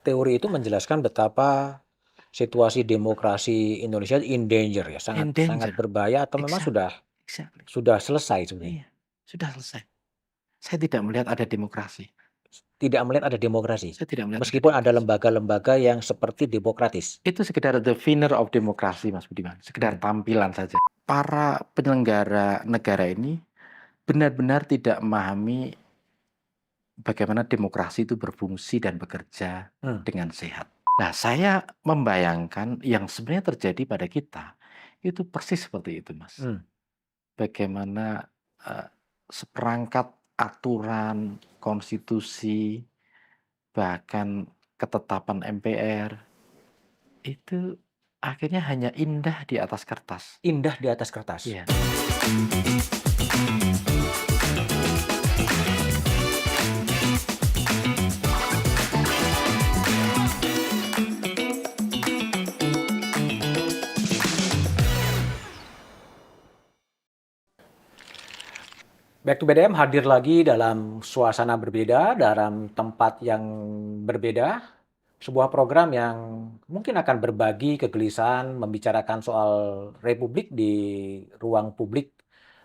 Teori itu menjelaskan betapa situasi demokrasi Indonesia in danger ya, In sangat sangat danger. berbahaya atau memang Exactly, sudah exactly. sudah selesai sebenarnya? Iya, sudah selesai. Saya tidak melihat ada demokrasi. Tidak melihat ada demokrasi, Saya tidak melihat ada meskipun ada demokrasi. lembaga-lembaga yang seperti demokratis? Itu sekedar the veneer of demokrasi, Mas Budiman, sekedar Hmm. tampilan saja. Para penyelenggara negara ini benar-benar tidak memahami bagaimana demokrasi itu berfungsi dan bekerja Hmm. dengan sehat. Nah, saya membayangkan yang sebenarnya terjadi pada kita itu persis seperti itu, Mas. Hmm. Bagaimana seperangkat aturan, konstitusi, bahkan ketetapan MPR itu akhirnya hanya indah di atas kertas. Indah di atas kertas. Iya. Back to BDM hadir lagi dalam suasana berbeda, dalam tempat yang berbeda. Sebuah program yang mungkin akan berbagi kegelisahan, membicarakan soal republik di ruang publik.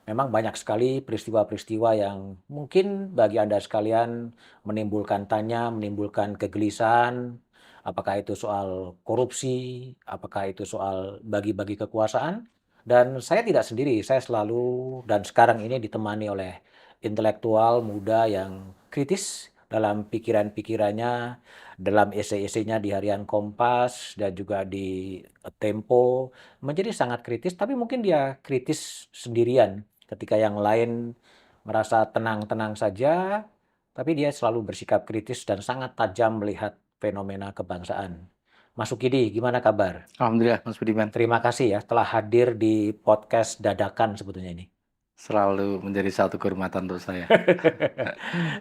Memang banyak sekali peristiwa-peristiwa yang mungkin bagi Anda sekalian menimbulkan tanya, menimbulkan kegelisahan. Apakah itu soal korupsi, apakah itu soal bagi-bagi kekuasaan. Dan saya tidak sendiri, saya selalu dan sekarang ini ditemani oleh intelektual muda yang kritis dalam pikiran-pikirannya, dalam esai-esainya di harian Kompas dan juga di Tempo, menjadi sangat kritis, tapi mungkin dia kritis sendirian. Ketika yang lain merasa tenang-tenang saja, tapi dia selalu bersikap kritis dan sangat tajam melihat fenomena kebangsaan. Mas Ukidi, gimana kabar? Alhamdulillah, Mas Budiman. Terima kasih ya telah hadir di podcast dadakan sebetulnya ini. Selalu menjadi satu kehormatan untuk saya.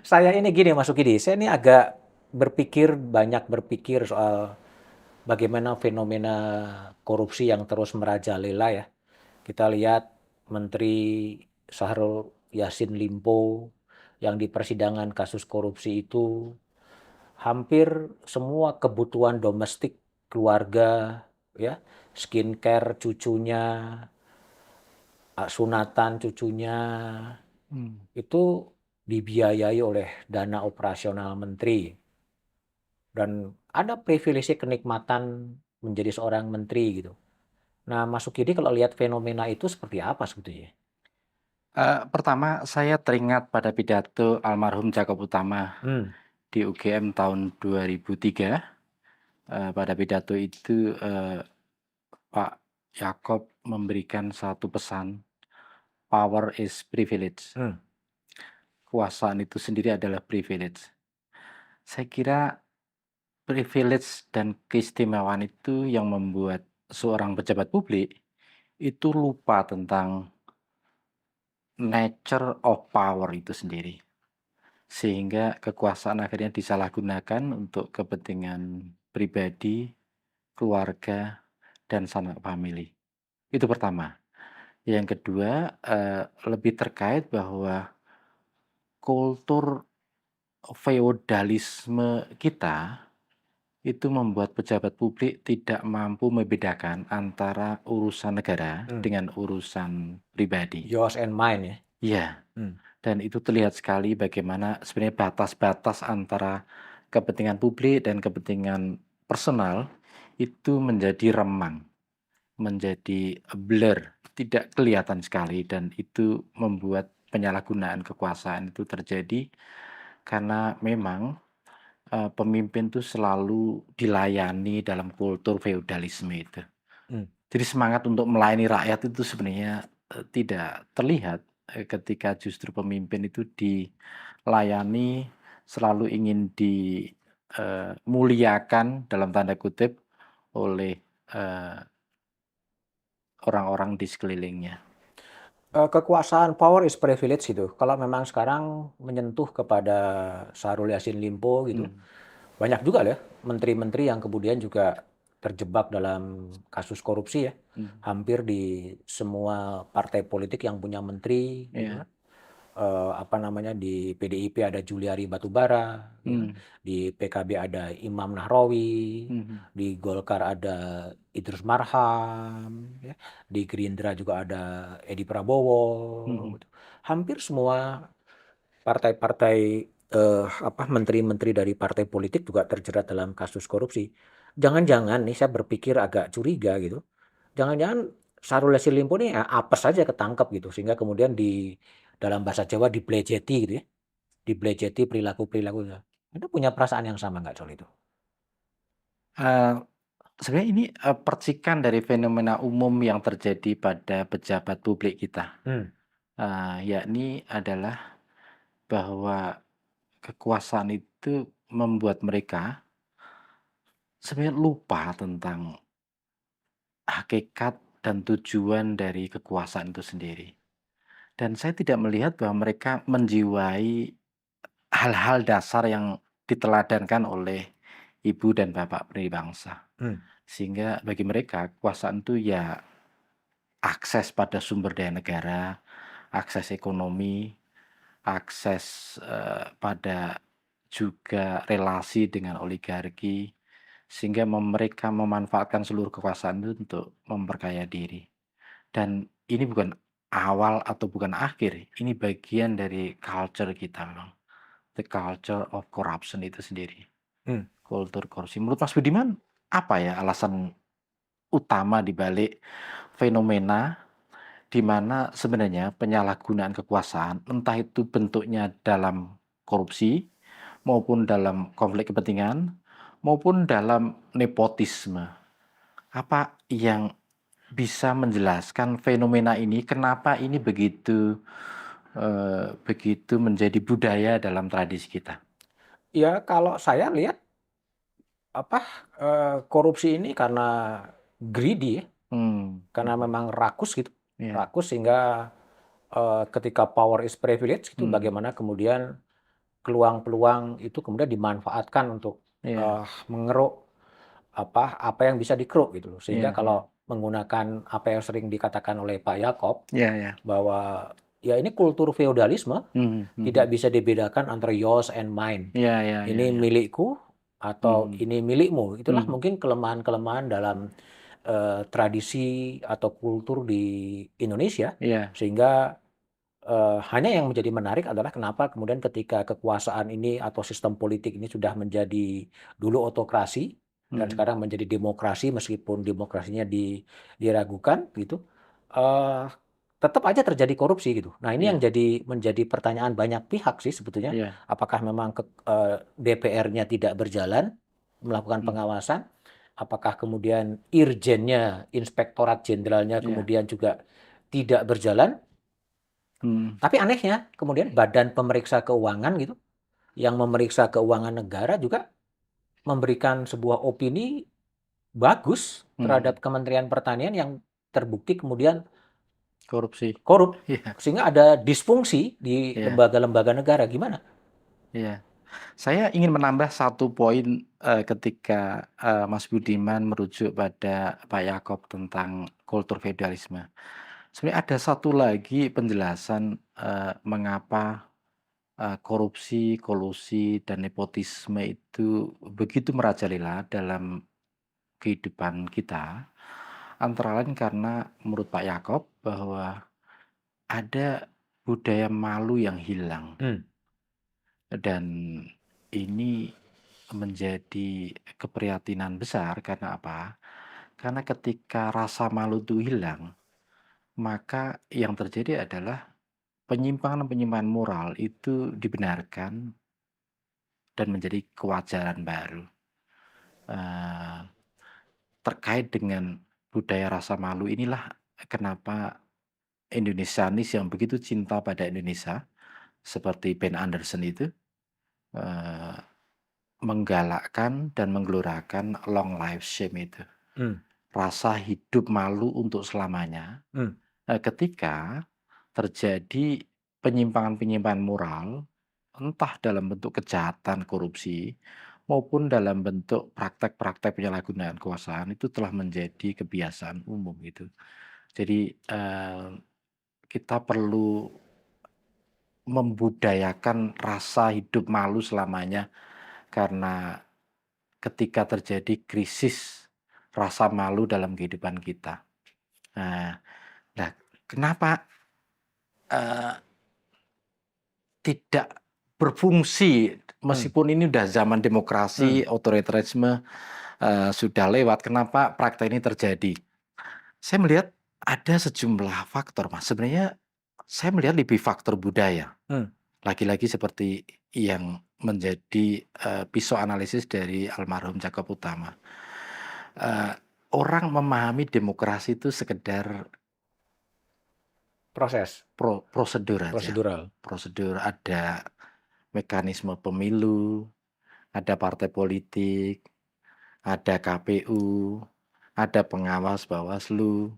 Saya ini gini Mas Ukidi, saya ini agak banyak berpikir soal bagaimana fenomena korupsi yang terus merajalela ya. Kita lihat Menteri Syahrul Yassin Limpo yang di persidangan kasus korupsi itu hampir semua kebutuhan domestik keluarga ya, skincare cucunya, sunatan cucunya Hmm. itu dibiayai oleh dana operasional menteri. Dan ada privilege kenikmatan menjadi seorang menteri gitu. Nah, Mas Sukidi kalau lihat fenomena itu seperti apa sebetulnya? Pertama, saya teringat pada pidato almarhum Jacob Utama Hmm. di UGM tahun 2003. Pada pidato itu Pak Jacob memberikan satu pesan, power is privilege. Hmm. Kekuasaan itu sendiri adalah privilege. Saya kira privilege dan keistimewaan itu yang membuat seorang pejabat publik itu lupa tentang nature of power itu sendiri. Sehingga kekuasaan akhirnya disalahgunakan untuk kepentingan pribadi, keluarga, dan sanak famili. Itu pertama. Yang kedua, lebih terkait bahwa kultur feodalisme kita itu membuat pejabat publik tidak mampu membedakan antara urusan negara Hmm. dengan urusan pribadi. Yours and mine ya. Iya, Hmm. dan itu terlihat sekali bagaimana sebenarnya batas-batas antara kepentingan publik dan kepentingan personal itu menjadi remang, menjadi blur, tidak kelihatan sekali, dan itu membuat penyalahgunaan kekuasaan itu terjadi karena memang pemimpin itu selalu dilayani dalam kultur feodalisme itu. Hmm. Jadi semangat untuk melayani rakyat itu sebenarnya tidak terlihat ketika justru pemimpin itu dilayani, selalu ingin dimuliakan dalam tanda kutip oleh orang-orang di sekelilingnya. Kekuasaan power is privilege gitu. Kalau memang sekarang menyentuh kepada Syahrul Yassin Limpo gitu, Hmm. banyak juga ya menteri-menteri yang kemudian juga terjebak dalam kasus korupsi ya. Hmm. Hampir di semua partai politik yang punya menteri gitu Ya. kan. apa namanya, di PDIP ada Juliari Batubara, ya kan, Hmm. di PKB ada Imam Nahrawi, Mhm. di Golkar ada Idrus Marham, ya, di Gerindra juga ada Edi Prabowo, Mhm. gitu. Hampir semua partai-partai, apa, menteri-menteri dari partai politik juga terjerat dalam kasus korupsi. Jangan-jangan nih saya berpikir agak curiga gitu, jangan-jangan Syahrul Yassin Limpo nih apes saja ketangkep gitu, sehingga kemudian dalam bahasa Jawa dibelejeti gitu ya, dibelejeti perilaku-perilakunya. Anda punya perasaan yang sama nggak soal itu? Eee, Sebenarnya ini, percikan dari fenomena umum yang terjadi pada pejabat publik kita, Hmm. yakni adalah bahwa kekuasaan itu membuat mereka sebenarnya lupa tentang hakikat dan tujuan dari kekuasaan itu sendiri. Dan saya tidak melihat bahwa mereka menjiwai hal-hal dasar yang diteladankan oleh ibu dan bapak pendiri bangsa. Hmm. Sehingga bagi mereka kekuasaan itu ya akses pada sumber daya negara, akses ekonomi, akses, pada juga relasi dengan oligarki, sehingga mereka memanfaatkan seluruh kekuasaan itu untuk memperkaya diri. Dan ini bukan awal atau bukan akhir, ini bagian dari culture kita memang, the culture of corruption itu sendiri, Hmm. kultur korupsi. Menurut Mas Budiman, apa ya alasan utama di balik fenomena di mana sebenarnya penyalahgunaan kekuasaan, entah itu bentuknya dalam korupsi, maupun dalam konflik kepentingan, maupun dalam nepotisme. Apa yang bisa menjelaskan fenomena ini, kenapa ini begitu menjadi budaya dalam tradisi kita? Ya kalau saya lihat apa, korupsi ini karena greedy ya, karena Mhm, memang rakus gitu, iya, rakus sehingga, ketika power is privilege itu mhm, bagaimana kemudian peluang-peluang itu kemudian dimanfaatkan untuk, iya, mengeruk apa yang bisa dikeruk gitu loh. Sehingga iya, iya, kalau menggunakan apa yang sering dikatakan oleh Pak Yakob, iya, iya, bahwa ya ini kultur feodalisme mhm, tidak mhm, bisa dibedakan antara yours and mine. iya, iya, iya, Ini iya, milikku atau mhm, ini milikmu. Itulah mhm, mungkin kelemahan-kelemahan dalam, tradisi atau kultur di Indonesia, iya, sehingga hanya yang menjadi menarik adalah kenapa kemudian ketika kekuasaan ini atau sistem politik ini sudah menjadi dulu otokrasi dan mhm, sekarang menjadi demokrasi meskipun demokrasinya diragukan gitu, eee, tetap aja terjadi korupsi gitu. Nah ini yang iya, menjadi pertanyaan banyak pihak sih sebetulnya, iya, apakah memang DPR-nya tidak berjalan melakukan mhm, pengawasan, apakah kemudian irjennya, inspektorat jenderalnya iya, kemudian juga tidak berjalan. mhm, Tapi anehnya, kemudian Badan Pemeriksa Keuangan gitu, yang memeriksa keuangan negara juga memberikan sebuah opini bagus mhm, terhadap Kementerian Pertanian yang terbukti kemudian korupsi, korup, iya, sehingga ada disfungsi di iya, lembaga-lembaga negara. Gimana? iya. Saya ingin menambah satu poin, ketika, Mas Budiman merujuk pada Pak Yakob tentang kultur feodalisme. Sebenarnya ada satu lagi penjelasan, mengapa, korupsi, kolusi, dan nepotisme itu begitu merajalela dalam kehidupan kita, antara lain karena menurut Pak Yakob bahwa ada budaya malu yang hilang. Hmm. Dan ini menjadi keprihatinan besar karena apa? Karena ketika rasa malu itu hilang, maka yang terjadi adalah penyimpangan-penyimpangan moral itu dibenarkan dan menjadi kewajaran baru. Eee, Terkait dengan budaya rasa malu inilah kenapa Indonesianis yang begitu cinta pada Indonesia, seperti Ben Anderson itu, eee, menggalakkan dan menggelorakan long life shame itu. Hmm. Rasa hidup malu untuk selamanya, Hmm. ketika terjadi penyimpangan-penyimpangan moral, entah dalam bentuk kejahatan korupsi, maupun dalam bentuk praktek-praktek penyalahgunaan kekuasaan itu telah menjadi kebiasaan umum gitu. Jadi, kita perlu membudayakan rasa hidup malu selamanya karena ketika terjadi krisis rasa malu dalam kehidupan kita. Nah nah kenapa, eee, tidak berfungsi Hmm. meskipun ini udah zaman Hmm. demokrasi, otoritarisme, sudah lewat, kenapa praktek ini terjadi? Saya melihat ada sejumlah faktor, Mas. Sebenarnya saya melihat lebih faktor budaya. Hmm. Lagi-lagi seperti yang menjadi, pisau analisis dari almarhum Jakob Utama. Eee, Orang memahami demokrasi itu sekedar Proses prosedur aja. prosedural. Prosedur, ada mekanisme pemilu, ada partai politik, ada KPU, ada pengawas Bawaslu,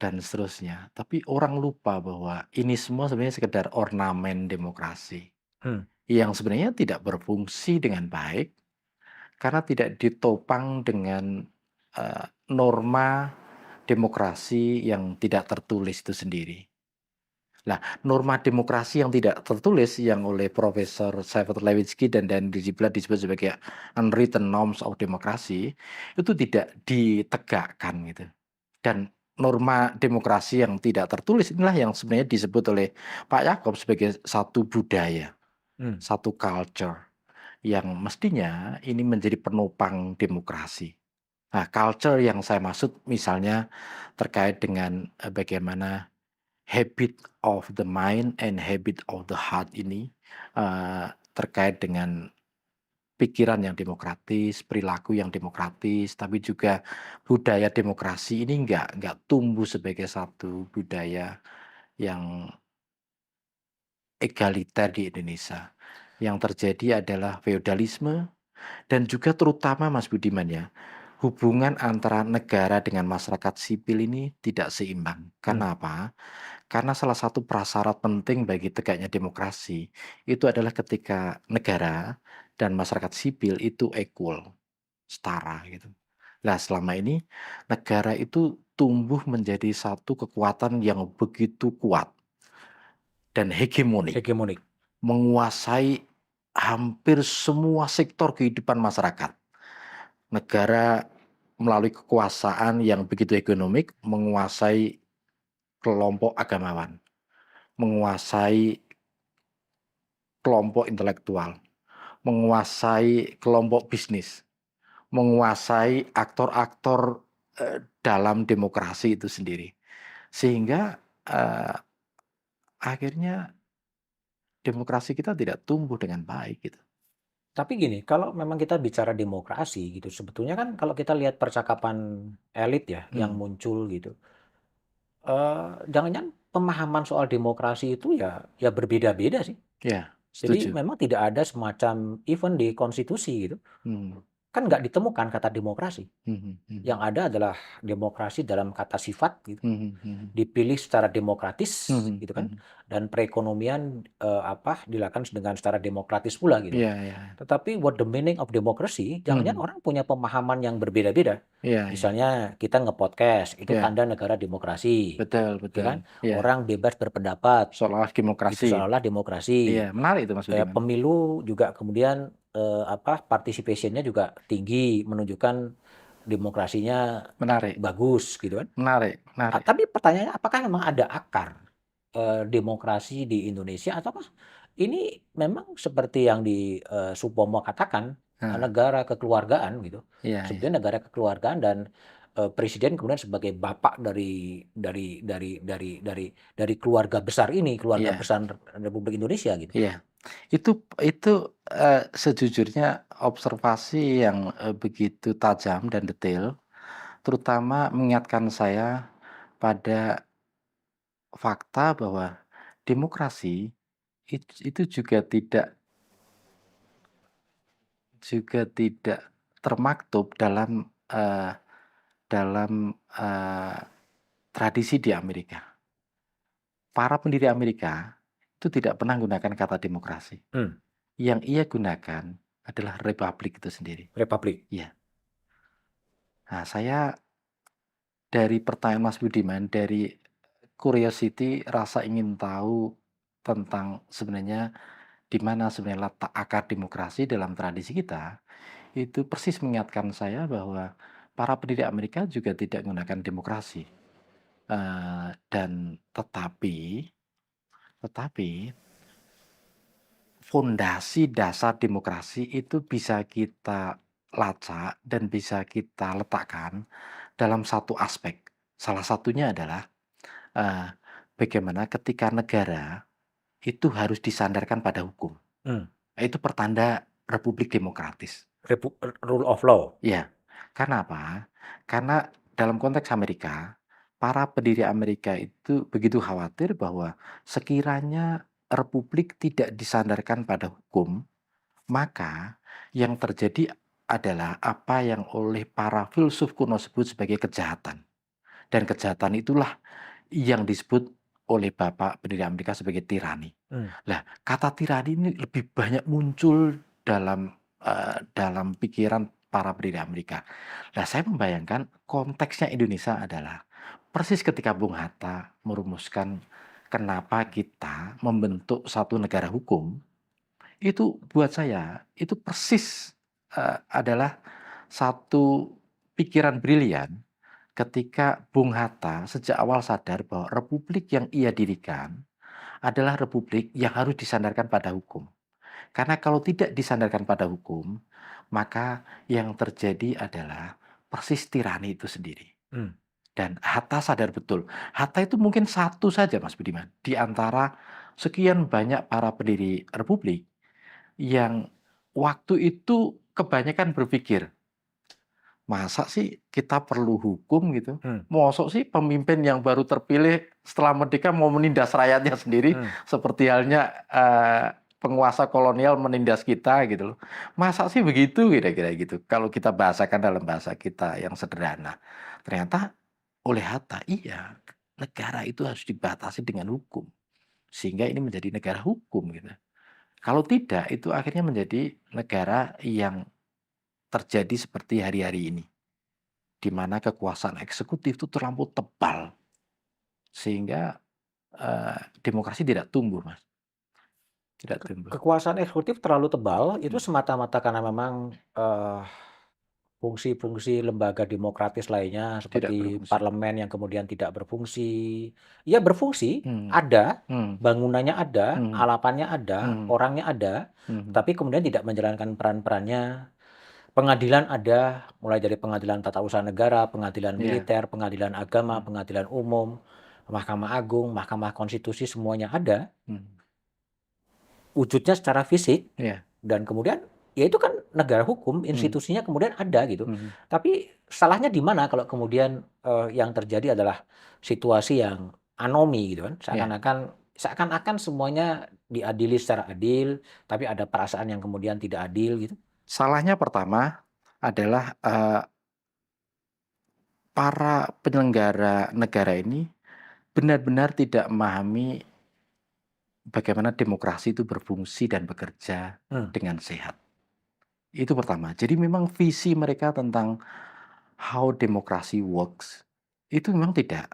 dan seterusnya. Tapi orang lupa bahwa ini semua sebenarnya sekedar ornamen demokrasi, Hmm. yang sebenarnya tidak berfungsi dengan baik karena tidak ditopang dengan, norma demokrasi yang tidak tertulis itu sendiri. Nah, norma demokrasi yang tidak tertulis yang oleh Profesor Saiful Lewitsky dan Daniel Ziblatt disebut sebagai unwritten norms of demokrasi, itu tidak ditegakkan gitu. Dan norma demokrasi yang tidak tertulis inilah yang sebenarnya disebut oleh Pak Yakob sebagai satu budaya, Hmm. satu culture yang mestinya ini menjadi penopang demokrasi. Nah, culture yang saya maksud misalnya terkait dengan, bagaimana habit of the mind and habit of the heart ini, terkait dengan pikiran yang demokratis, perilaku yang demokratis, tapi juga budaya demokrasi ini nggak tumbuh sebagai satu budaya yang egaliter di Indonesia. Yang terjadi adalah feodalisme dan juga terutama Mas Budiman ya, hubungan antara negara dengan masyarakat sipil ini tidak seimbang. Hmm. Karena apa? Karena salah satu prasyarat penting bagi tegaknya demokrasi, itu adalah ketika negara dan masyarakat sipil itu equal, setara gitu. Nah, selama ini negara itu tumbuh menjadi satu kekuatan yang begitu kuat dan hegemonik, Hegemonik. menguasai hampir semua sektor kehidupan masyarakat. Negara melalui kekuasaan yang begitu ekonomik menguasai kelompok agamawan, menguasai kelompok intelektual, menguasai kelompok bisnis, menguasai aktor-aktor, dalam demokrasi itu sendiri. Sehingga, akhirnya demokrasi kita tidak tumbuh dengan baik gitu. Tapi gini, kalau memang kita bicara demokrasi gitu, sebetulnya kan kalau kita lihat percakapan elit ya yang Hmm, muncul gitu, jangan-jangan pemahaman soal demokrasi itu ya berbeda-beda sih. iya, Jadi setuju. memang tidak ada semacam even di konstitusi gitu, Hmm, kan nggak ditemukan kata demokrasi. mhm Yang mhm. ada adalah demokrasi dalam kata sifat gitu. Mhm mhm. Dipilih secara demokratis Mhm gitu kan, mhm. dan perekonomian, dilakukan dengan secara demokratis pula gitu. Iya iya. Tetapi what the meaning of democracy, jangan-jangan Mhm. orang punya pemahaman yang berbeda-beda. Iya iya. Misalnya kita nge-podcast, itu Iya, tanda negara demokrasi, betul ya betul. kan? Iya, Orang bebas berpendapat, seolah-olah itu demokrasi. seolah-olah Iya, demokrasi. menarik itu Mas Budiman. Pemilu juga kemudian, participation-nya juga tinggi, menunjukkan demokrasinya Menarik bagus gitu kan. menarik menarik. Tapi pertanyaannya apakah memang ada akar, demokrasi di Indonesia ataukah ini memang seperti yang Supomo katakan, Nah, negara kekeluargaan gitu. iya iya. Sebetulnya negara kekeluargaan dan, presiden kemudian sebagai bapak dari keluarga besar ini, keluarga Iya besar Republik Indonesia gitu. iya. Itu, sejujurnya observasi yang, begitu tajam dan detail, terutama mengingatkan saya pada fakta bahwa demokrasi itu juga tidak termaktub dalam tradisi di Amerika. Para pendiri Amerika itu tidak pernah menggunakan kata demokrasi. Hmm. Yang ia gunakan adalah republik itu sendiri. Republik. Iya. Nah, saya dari pertanyaan Mas Budiman, dari curiosity, rasa ingin tahu tentang sebenarnya di mana sebenarnya letak akar demokrasi dalam tradisi kita, itu persis mengingatkan saya bahwa para pendiri Amerika juga tidak menggunakan demokrasi. Dan tetapi fondasi dasar demokrasi itu bisa kita lacak dan bisa kita letakkan dalam satu aspek. Salah satunya adalah, eee, bagaimana ketika negara itu harus disandarkan pada hukum. Mmm, Itu pertanda republik demokratis. rule of law. Ya, karena apa? Karena dalam konteks Amerika, para pendiri Amerika itu begitu khawatir bahwa sekiranya republik tidak disandarkan pada hukum, maka yang terjadi adalah apa yang oleh para filsuf kuno sebut sebagai kejahatan. Dan kejahatan itulah yang disebut oleh bapak pendiri Amerika sebagai tirani. Mmm, Lah, kata tirani ini lebih banyak muncul dalam pikiran para pendiri Amerika. Nah, saya membayangkan konteksnya Indonesia adalah persis ketika Bung Hatta merumuskan kenapa kita membentuk satu negara hukum, itu buat saya, itu persis, adalah satu pikiran brilian ketika Bung Hatta sejak awal sadar bahwa republik yang ia dirikan adalah republik yang harus disandarkan pada hukum. Karena kalau tidak disandarkan pada hukum, maka yang terjadi adalah persis tirani itu sendiri. mmm, Dan Hatta sadar betul. Hatta itu mungkin satu saja, Mas Budiman, di antara sekian banyak para pendiri republik yang waktu itu kebanyakan berpikir, masa sih kita perlu hukum gitu? mmm, Mosok sih pemimpin yang baru terpilih setelah merdeka mau menindas rakyatnya sendiri mmm. seperti halnya penguasa kolonial menindas kita gitu loh. Masa sih begitu kira-kira gitu. Kalau kita bahasakan dalam bahasa kita yang sederhana. Ternyata oleh Hatta, iya, negara itu harus dibatasi dengan hukum. Sehingga ini menjadi negara hukum gitu. Kalau tidak, itu akhirnya menjadi negara yang terjadi seperti hari-hari ini, di mana kekuasaan eksekutif itu terlampau tebal, sehingga, demokrasi tidak tumbuh, Mas, tidak tumbuh. Kekuasaan eksekutif terlalu tebal, itu Mhm, semata-mata karena memang, fungsi-fungsi lembaga demokratis lainnya tidak seperti berfungsi. parlemen yang kemudian tidak berfungsi. Ya berfungsi, Mhm, ada, mhm, bangunannya ada, mhm, alapannya ada, mhm, orangnya ada, mhm. tapi kemudian tidak menjalankan peran-perannya. Pengadilan ada, mulai dari pengadilan tata usaha negara, pengadilan Iya, militer, pengadilan agama, mhm, pengadilan umum, Mahkamah Agung, Mahkamah Konstitusi, semuanya ada. mhm, Wujudnya secara fisik iya, dan kemudian ya itu kan negara hukum, mhm, institusinya kemudian ada gitu. mhm. Tapi salahnya di mana kalau kemudian, yang terjadi adalah situasi yang anomi gitu kan, Iya. seakan-akan semuanya diadili secara adil, tapi ada perasaan yang kemudian tidak adil gitu. Salahnya pertama adalah, para penyelenggara negara ini benar-benar tidak memahami bagaimana demokrasi itu berfungsi dan bekerja Mmm, dengan sehat. Itu pertama. Jadi memang visi mereka tentang how demokrasi works itu memang tidak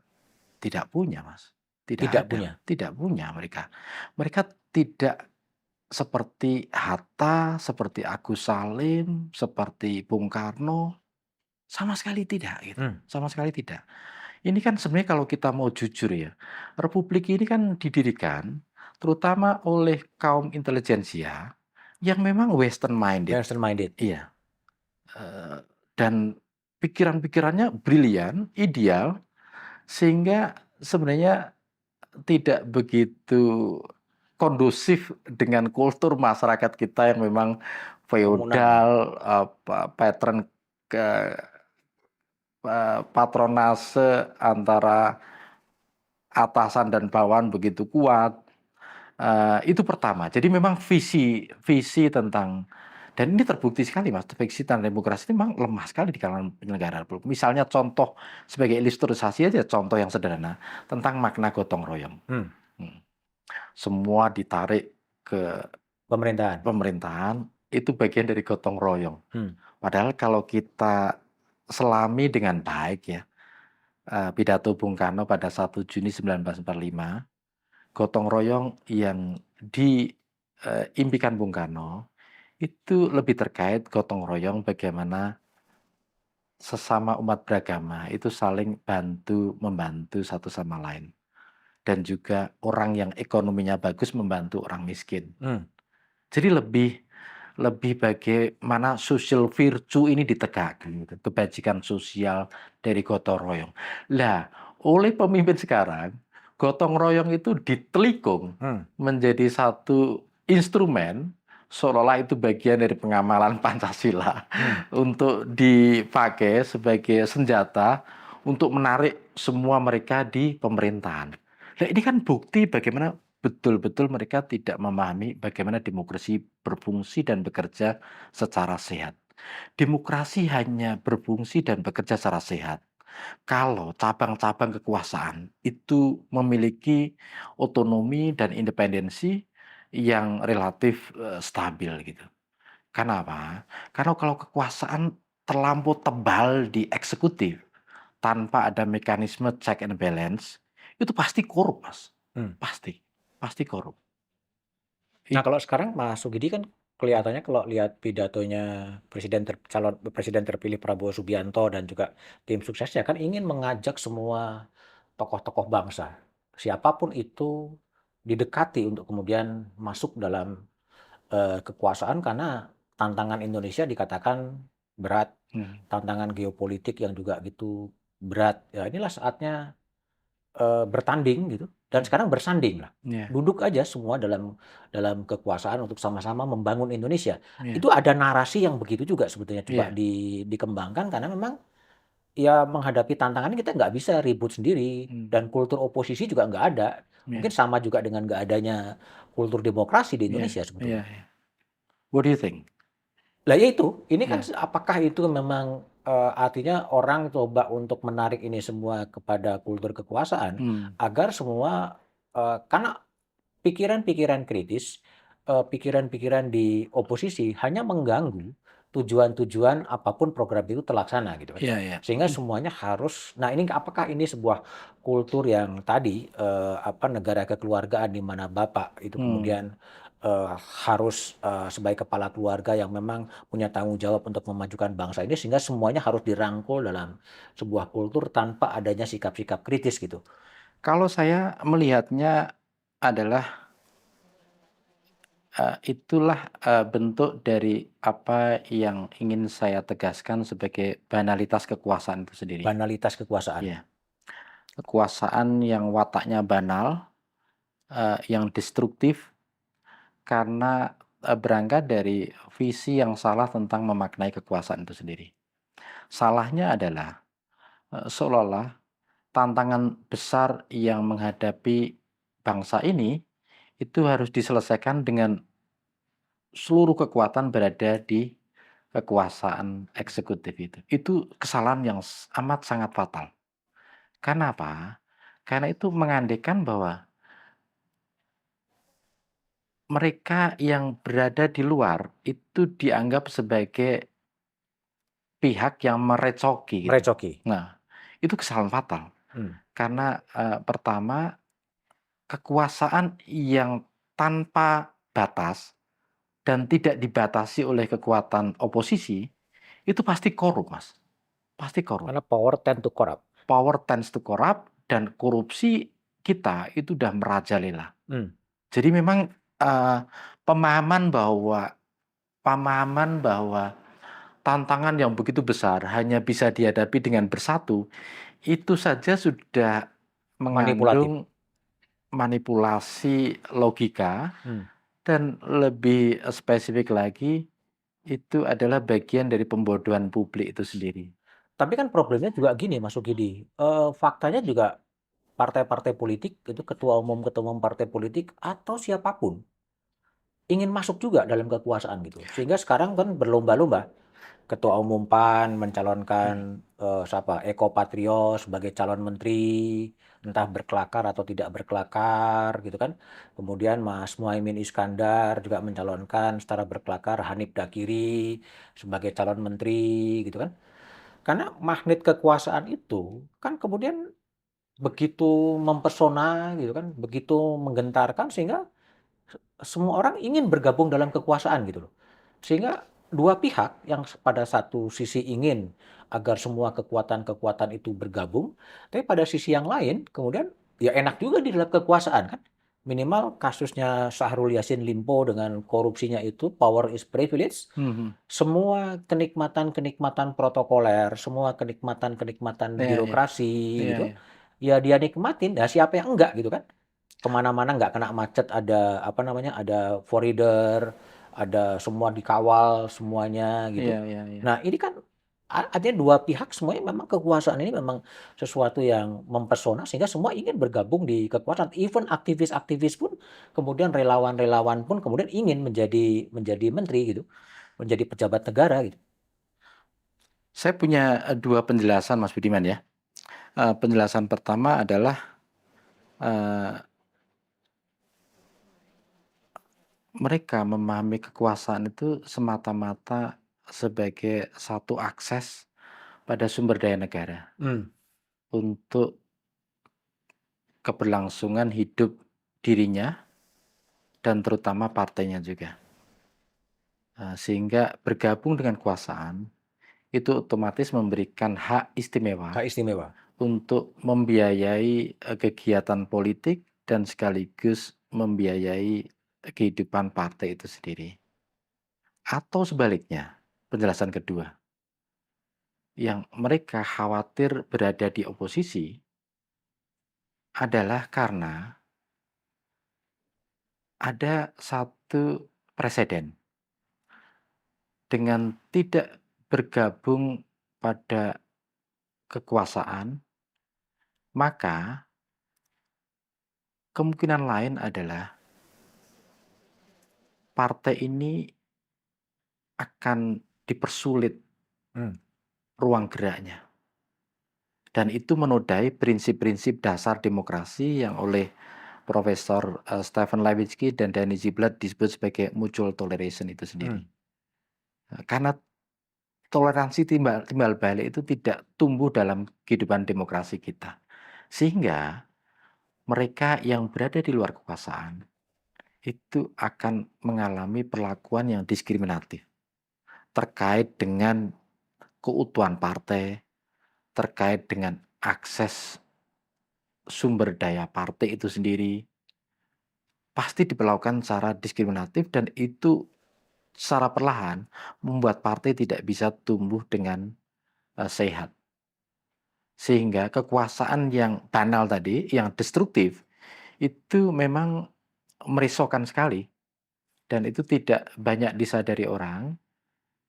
punya, Mas. Tidak tidak ada, punya. tidak punya mereka. Mereka tidak seperti Hatta, seperti Agus Salim, seperti Bung Karno, sama sekali tidak gitu, Mmm, sama sekali tidak. Ini kan sebenarnya kalau kita mau jujur ya, republik ini kan didirikan terutama oleh kaum intelijensia yang memang western minded. western minded. Iya, eee, dan pikiran-pikirannya brilian, ideal, sehingga sebenarnya tidak begitu kondusif dengan kultur masyarakat kita yang memang Komunal. feodal, pattern ke patronase antara atasan dan bawahan begitu kuat, itu pertama. Jadi memang visi visi tentang dan ini terbukti sekali Mas, visi tentang demokrasi ini memang lemah sekali di kalangan penyelenggara pemilu. Misalnya contoh sebagai ilustrasi aja contoh yang sederhana tentang makna gotong royong. Mmm, Mhm. Semua ditarik ke pemerintahan. pemerintahan, itu bagian dari gotong royong. Mmm, Padahal kalau kita selami dengan baik ya, pidato Bung Karno pada 1 Juni 1945, gotong royong yang diimpikan Bung Karno itu lebih terkait gotong royong bagaimana sesama umat beragama itu saling bantu membantu satu sama lain dan juga orang yang ekonominya bagus membantu orang miskin. Hmm. Jadi lebih lebih bagaimana social virtue ini ditegakkan gitu, kebajikan sosial dari gotong royong. Lah, oleh pemimpin sekarang, gotong royong itu ditelikung Hmm. menjadi satu instrumen seolah-olah itu bagian dari pengamalan Pancasila Hmm. untuk dipakai sebagai senjata untuk menarik semua mereka di pemerintahan. Nah, ini kan bukti bagaimana betul-betul mereka tidak memahami bagaimana demokrasi berfungsi dan bekerja secara sehat. Demokrasi hanya berfungsi dan bekerja secara sehat kalau cabang-cabang kekuasaan itu memiliki otonomi dan independensi yang relatif stabil gitu. Kenapa? Karena kalau kekuasaan terlampau tebal di eksekutif tanpa ada mekanisme check and balance, itu pasti korup, Mas. Hmm. Pasti, pasti korup. Nah, It kalau sekarang Mas Sugidi kan kelihatannya kalau lihat pidatonya calon presiden terpilih Prabowo Subianto dan juga tim suksesnya kan ingin mengajak semua tokoh-tokoh bangsa, siapapun itu didekati untuk kemudian masuk dalam kekuasaan karena tantangan Indonesia dikatakan berat, mhm, tantangan geopolitik yang juga gitu berat. Ya inilah saatnya bertanding gitu dan sekarang bersanding lah. iya, Duduk aja semua dalam dalam kekuasaan untuk sama-sama membangun Indonesia. iya, Itu ada narasi yang begitu juga sebetulnya coba iya, dikembangkan karena memang ya menghadapi tantangan kita nggak bisa ribut sendiri mmm, dan kultur oposisi juga nggak ada. Mungkin iya, sama juga dengan nggak adanya kultur demokrasi di iya, Indonesia iya, sebetulnya. iya. What do you think? Lah ya itu, ini kan Iya, apakah itu memang, artinya orang coba untuk menarik ini semua kepada kultur kekuasaan, mmm, agar semua, karena pikiran-pikiran kritis, pikiran-pikiran di oposisi hanya mengganggu tujuan-tujuan apapun program itu terlaksana gitu kan. iya, iya, Sehingga semuanya harus nah ini apakah ini sebuah kultur yang tadi, negara kekeluargaan di mana bapak itu mmm. kemudian, harus, sebagai kepala keluarga yang memang punya tanggung jawab untuk memajukan bangsa ini sehingga semuanya harus dirangkul dalam sebuah kultur tanpa adanya sikap-sikap kritis gitu. Kalau saya melihatnya adalah, itulah, bentuk dari apa yang ingin saya tegaskan sebagai banalitas kekuasaan itu sendiri. Banalitas kekuasaan. Iya, kekuasaan yang wataknya banal, yang destruktif karena, berangkat dari visi yang salah tentang memaknai kekuasaan itu sendiri. Salahnya adalah, seolah-olah tantangan besar yang menghadapi bangsa ini, itu harus diselesaikan dengan seluruh kekuatan berada di kekuasaan eksekutif itu. Itu kesalahan yang amat sangat fatal. Kenapa? Karena itu mengandekan bahwa mereka yang berada di luar itu dianggap sebagai pihak yang merecoki gitu. Merecoki. Nah, itu kesalahan fatal. Mmm. Karena, pertama, kekuasaan yang tanpa batas dan tidak dibatasi oleh kekuatan oposisi, itu pasti korup, Mas, pasti korup. Karena power tend to corrupt. Power tends to corrupt dan korupsi kita itu udah merajalela. Mmm. Jadi memang, eee, pemahaman bahwa pemahaman bahwa tantangan yang begitu besar hanya bisa dihadapi dengan bersatu, itu saja sudah Manipulatif. mengandung manipulasi logika Mmm. dan lebih spesifik lagi, itu adalah bagian dari pembodohan publik itu sendiri. Tapi kan problemnya juga gini Mas Sukidi, faktanya juga partai-partai politik itu ketua umum partai politik atau siapapun ingin masuk juga dalam kekuasaan gitu. Sehingga sekarang kan berlomba-lomba, ketua umum PAN Mhm, mencalonkan, siapa, Eko Patrio sebagai calon menteri, entah berkelakar atau tidak berkelakar gitu kan. Kemudian Mas Muhaimin Iskandar juga mencalonkan secara berkelakar Hanif Dakiri sebagai calon menteri gitu kan. Karena magnet kekuasaan itu kan kemudian begitu mempesona gitu kan, begitu menggentarkan sehingga semua orang ingin bergabung dalam kekuasaan gitu loh. Sehingga dua pihak yang pada satu sisi ingin agar semua kekuatan-kekuatan itu bergabung, tapi pada sisi yang lain kemudian ya enak juga di dalam kekuasaan kan. Minimal kasusnya Syahrul Yassin Limpo dengan korupsinya itu power is privilege, Mhm. semua kenikmatan-kenikmatan protokoler, semua kenikmatan-kenikmatan Iya iya. birokrasi Iya gitu, iya. ya dia nikmatin, nah siapa yang enggak gitu kan. Kemana-mana nggak kena macet, ada apa namanya, ada four-rider, ada semua dikawal semuanya gitu. Iya iya iya. Nah ini kan artinya dua pihak semuanya memang kekuasaan ini memang sesuatu yang mempesona sehingga semua ingin bergabung di kekuasaan. Even aktivis-aktivis pun kemudian relawan-relawan pun kemudian ingin menjadi menjadi menteri gitu, menjadi pejabat negara gitu. Saya punya, 2 penjelasan Mas Budiman ya. Penjelasan pertama adalah, eee, mereka memahami kekuasaan itu semata-mata sebagai satu akses pada sumber daya negara Hmm. untuk keberlangsungan hidup dirinya dan terutama partainya juga. Sehingga bergabung dengan kekuasaan itu otomatis memberikan hak istimewa Hak istimewa. untuk membiayai, kegiatan politik dan sekaligus membiayai kehidupan partai itu sendiri. Atau sebaliknya, penjelasan kedua, yang mereka khawatir berada di oposisi adalah karena ada satu presiden dengan tidak bergabung pada kekuasaan, maka kemungkinan lain adalah partai ini akan dipersulit Hmm. ruang geraknya. Dan itu menodai prinsip-prinsip dasar demokrasi yang oleh Profesor Stephen Levitsky dan Danny Ziblatt disebut sebagai mutual toleration itu sendiri. Hmm. Karena toleransi timbal timbal balik itu tidak tumbuh dalam kehidupan demokrasi kita. Sehingga mereka yang berada di luar kekuasaan itu akan mengalami perlakuan yang diskriminatif terkait dengan keutuhan partai, terkait dengan akses sumber daya partai itu sendiri, pasti diperlakukan secara diskriminatif dan itu secara perlahan membuat partai tidak bisa tumbuh dengan, sehat. Sehingga kekuasaan yang banal tadi, yang destruktif, itu memang merisaukan sekali dan itu tidak banyak disadari orang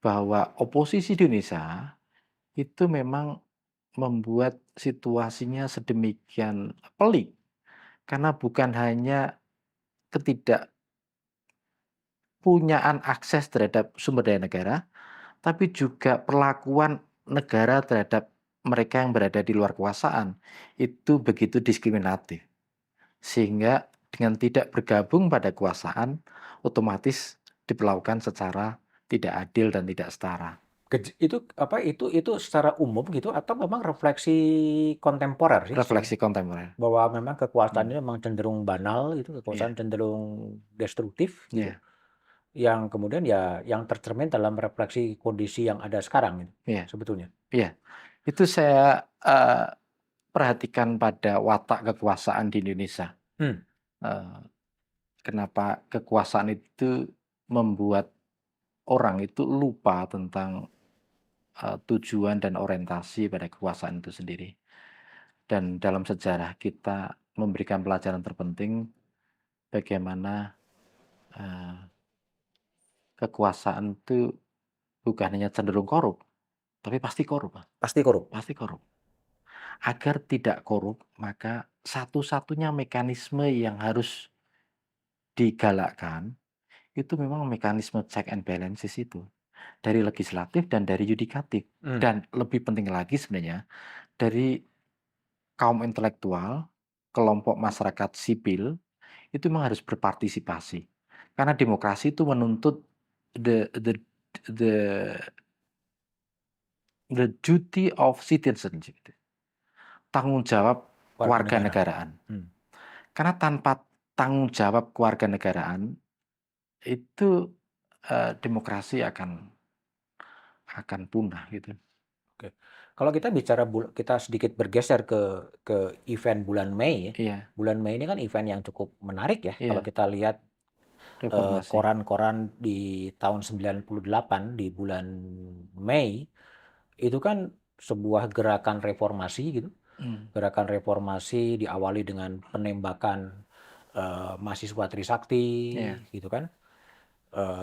bahwa oposisi di Indonesia itu memang membuat situasinya sedemikian pelik karena bukan hanya ketidakpunyaan akses terhadap sumber daya negara, tapi juga perlakuan negara terhadap mereka yang berada di luar kekuasaan itu begitu diskriminatif. Sehingga dengan tidak bergabung pada kekuasaan, otomatis diperlakukan secara tidak adil dan tidak setara. Itu apa, itu secara umum gitu atau memang refleksi kontemporer sih sebenarnya? Refleksi kontemporer. Bahwa memang kekuasaan Hmm, ini memang cenderung banal gitu, kekuasaan iya, cenderung destruktif gitu, iya, yang kemudian ya yang tercermin dalam refleksi kondisi yang ada sekarang gitu, iya, sebetulnya. iya. Itu saya, perhatikan pada watak kekuasaan di Indonesia. Hmm. Eee, Kenapa kekuasaan itu membuat orang itu lupa tentang, tujuan dan orientasi pada kekuasaan itu sendiri. Dan dalam sejarah kita memberikan pelajaran terpenting bagaimana, eee, kekuasaan itu bukan hanya cenderung korup, tapi pasti korup, Mas, Pasti korup. pasti korup. Agar tidak korup, maka satu-satunya mekanisme yang harus digalakkan, itu memang mekanisme check and balances itu, dari legislatif dan dari yudikatif. Hmm. Dan lebih penting lagi sebenarnya, dari kaum intelektual, kelompok masyarakat sipil, itu memang harus berpartisipasi. Karena demokrasi itu menuntut the the the the duty of citizenship, tanggung jawab Warganegara. kewarganegaraan. Hmm. Karena tanpa tanggung jawab kewarganegaraan itu, demokrasi akan punah gitu. Oke. Kalau kita bicara kita sedikit bergeser ke event bulan Mei ya. Iya Bulan Mei ini kan event yang cukup menarik ya. Kalau iya, kita lihat reformasi. koran-koran di tahun 98 di bulan Mei itu kan sebuah gerakan reformasi gitu. Mmm, Gerakan reformasi diawali dengan penembakan mahasiswa Trisakti iya gitu kan.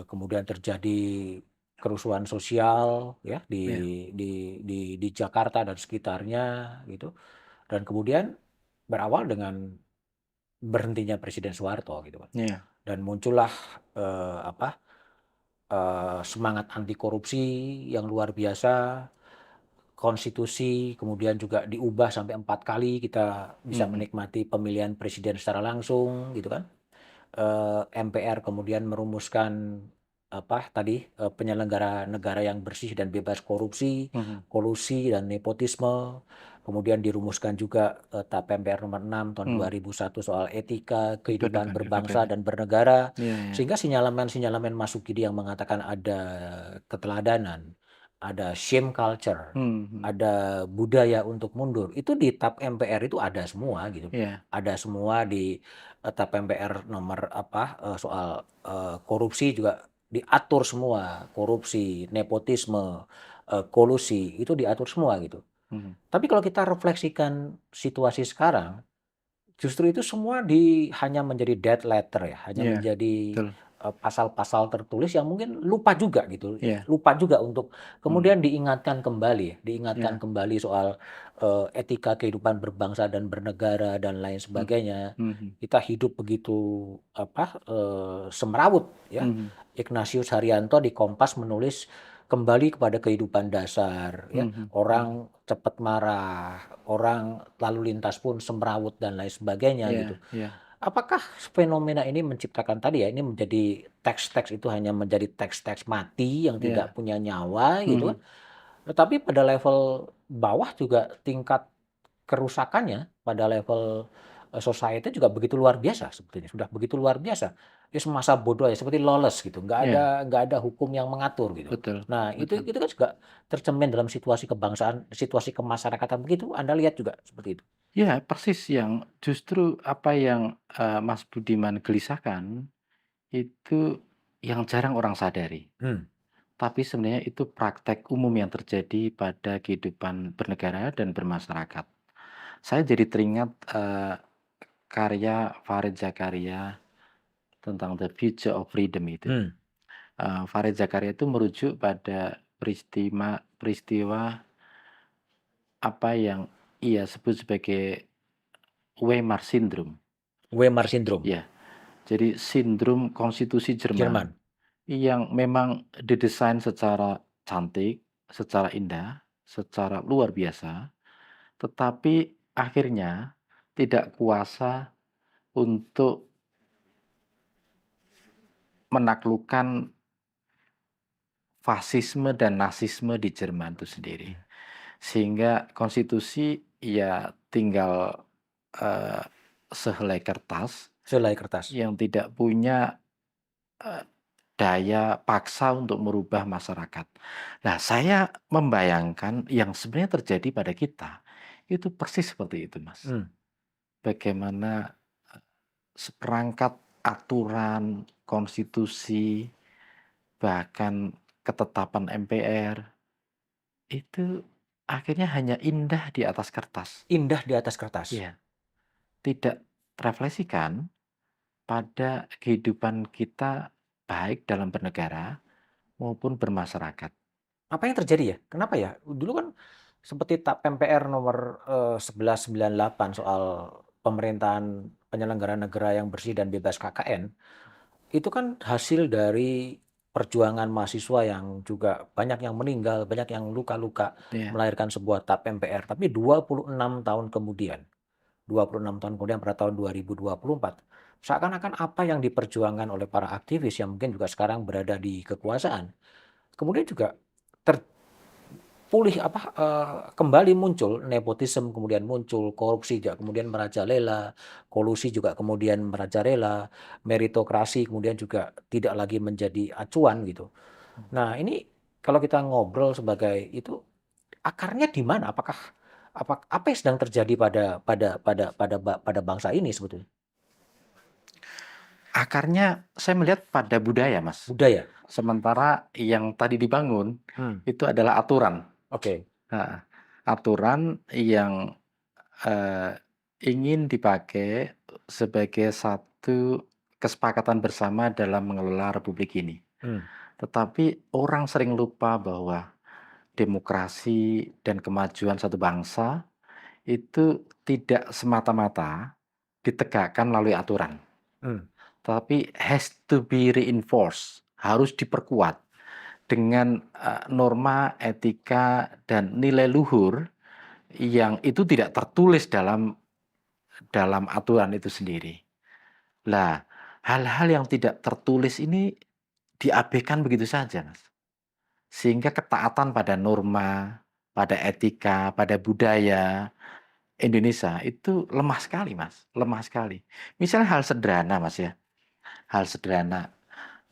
Kemudian terjadi kerusuhan sosial ya iya di Jakarta dan sekitarnya gitu. Dan kemudian berawal dengan berhentinya Presiden Soeharto gitu kan. iya, Dan muncullah apa semangat anti korupsi yang luar biasa, konstitusi kemudian juga diubah sampai 4 kali kita bisa mhm menikmati pemilihan presiden secara langsung gitu kan. MPR kemudian merumuskan apa tadi, penyelenggara negara yang bersih dan bebas korupsi, mhm kolusi dan nepotisme. Kemudian dirumuskan juga, TAP MPR nomor 6 tahun mhm, 2001 soal etika, kehidupan berdeka berbangsa berdeka. dan bernegara. Iya iya, Sehingga sinyalemen-sinyalemen Masukidi yang mengatakan ada keteladanan, ada shame culture, mhm, ada budaya untuk mundur, itu di TAP MPR itu ada semua gitu. iya Ada semua di TAP MPR nomor apa, soal, korupsi juga diatur semua, korupsi, nepotisme, kolusi, itu diatur semua gitu. mhm, Tapi kalau kita refleksikan situasi sekarang, justru itu semua hanya menjadi dead letter ya, hanya iya menjadi, betul, pasal-pasal tertulis yang mungkin lupa juga gitu, iya, lupa juga untuk mhm, kemudian diingatkan kembali ya, diingatkan iya, kembali soal, etika kehidupan berbangsa dan bernegara dan lain mhm sebagainya. mhm Kita hidup begitu apa, semrawut ya. mhm Ignatius Haryanto di Kompas menulis kembali kepada kehidupan dasar ya, mhm mhm, orang cepat marah, orang lalu lintas pun semrawut dan lain sebagainya iya gitu. iya Apakah fenomena ini menciptakan tadi ya, ini menjadi teks-teks itu hanya menjadi teks-teks mati yang tidak iya, punya nyawa gitu kan. mhm, Tetapi pada level bawah juga tingkat kerusakannya pada level, society juga begitu luar biasa sebetulnya, sudah begitu luar biasa. Ya semasa bodoh ya, seperti lawless gitu, iya, nggak ada hukum yang mengatur gitu. betul Nah betul. itu kan juga tercermin dalam situasi kebangsaan, situasi kemasyarakatan begitu, Anda lihat juga seperti itu? Ya, persis yang justru apa yang, Mas Budiman gelisahkan, itu yang jarang orang sadari. Hmm. Tapi sebenarnya itu praktek umum yang terjadi pada kehidupan bernegara dan bermasyarakat. Saya jadi teringat, karya Fareed Zakaria tentang The Future of Freedom itu. Hmm. Fareed Zakaria itu merujuk pada peristiwa peristiwa apa yang ia sebut sebagai Weimar Syndrome. Weimar syndrome, Ya, jadi sindrom konstitusi Jerman Jerman. yang memang didesain secara cantik, secara indah, secara luar biasa, tetapi akhirnya tidak kuasa untuk menaklukkan fasisme dan nasisme di Jerman itu sendiri. Sehingga konstitusi ya tinggal, eee, sehelai kertas Selai kertas. yang tidak punya, eee, daya paksa untuk merubah masyarakat. Nah, saya membayangkan yang sebenarnya terjadi pada kita, itu persis seperti itu, Mas. Hmm. Bagaimana seperangkat aturan, konstitusi, bahkan ketetapan MPR, itu akhirnya hanya indah di atas kertas. Indah di atas kertas. Iya, tidak terefleksikan pada kehidupan kita baik dalam bernegara maupun bermasyarakat. Apa yang terjadi ya? Kenapa ya? Dulu kan seperti TAP MPR nomor, 1198 soal pemerintahan penyelenggaraan negara yang bersih dan bebas KKN, itu kan hasil dari perjuangan mahasiswa yang juga banyak yang meninggal, banyak yang luka-luka, Iya, melahirkan sebuah TAP MPR. Tapi 26 tahun kemudian, 26 tahun kemudian pada tahun 2024, seakan-akan apa yang diperjuangkan oleh para aktivis yang mungkin juga sekarang berada di kekuasaan, kemudian juga ter kembali muncul nepotisme, kemudian muncul korupsi juga kemudian merajalela, kolusi juga kemudian merajalela, meritokrasi kemudian juga tidak lagi menjadi acuan gitu. Nah, ini kalau kita ngobrol sebagai itu akarnya di mana? Apa yang sedang terjadi pada bangsa ini sebetulnya? Akarnya saya melihat pada budaya, Mas. Budaya. Sementara yang tadi dibangun Hmm, itu adalah aturan. oke. Heeh, aturan yang, eee, ingin dipakai sebagai satu kesepakatan bersama dalam mengelola republik ini. Hmm, Tetapi orang sering lupa bahwa demokrasi dan kemajuan satu bangsa itu tidak semata-mata ditegakkan melalui aturan, hmm, tapi has to be reinforced, harus diperkuat dengan, norma, etika, dan nilai luhur yang itu tidak tertulis dalam aturan itu sendiri. Lah, hal-hal yang tidak tertulis ini diabaikan begitu saja, Mas. Sehingga ketaatan pada norma, pada etika, pada budaya Indonesia itu lemah sekali, Mas, lemah sekali. Misalnya hal sederhana, Mas, ya, hal sederhana,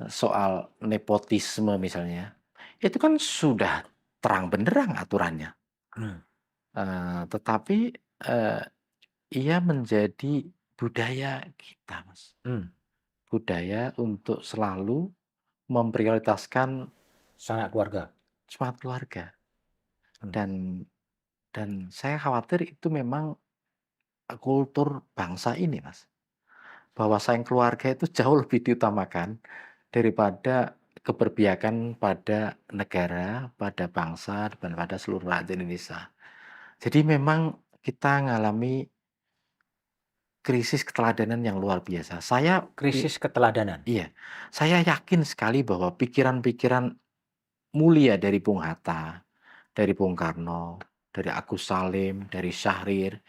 soal nepotisme misalnya, itu kan sudah terang benderang aturannya, hmm, tetapi, eee, ia menjadi budaya kita, Mas. hmm. Budaya untuk selalu memprioritaskan Sanak keluarga. semangat keluarga Hmm, dan saya khawatir itu memang, kultur bangsa ini, Mas. Bahwa sayang keluarga itu jauh lebih diutamakan daripada keberpihakan pada negara, pada bangsa, dan pada seluruh rakyat Indonesia. Jadi memang kita mengalami krisis keteladanan yang luar biasa. krisis keteladanan. Iya, saya yakin sekali bahwa pikiran-pikiran mulia dari Bung Hatta, dari Bung Karno, dari Agus Salim, dari Syahrir,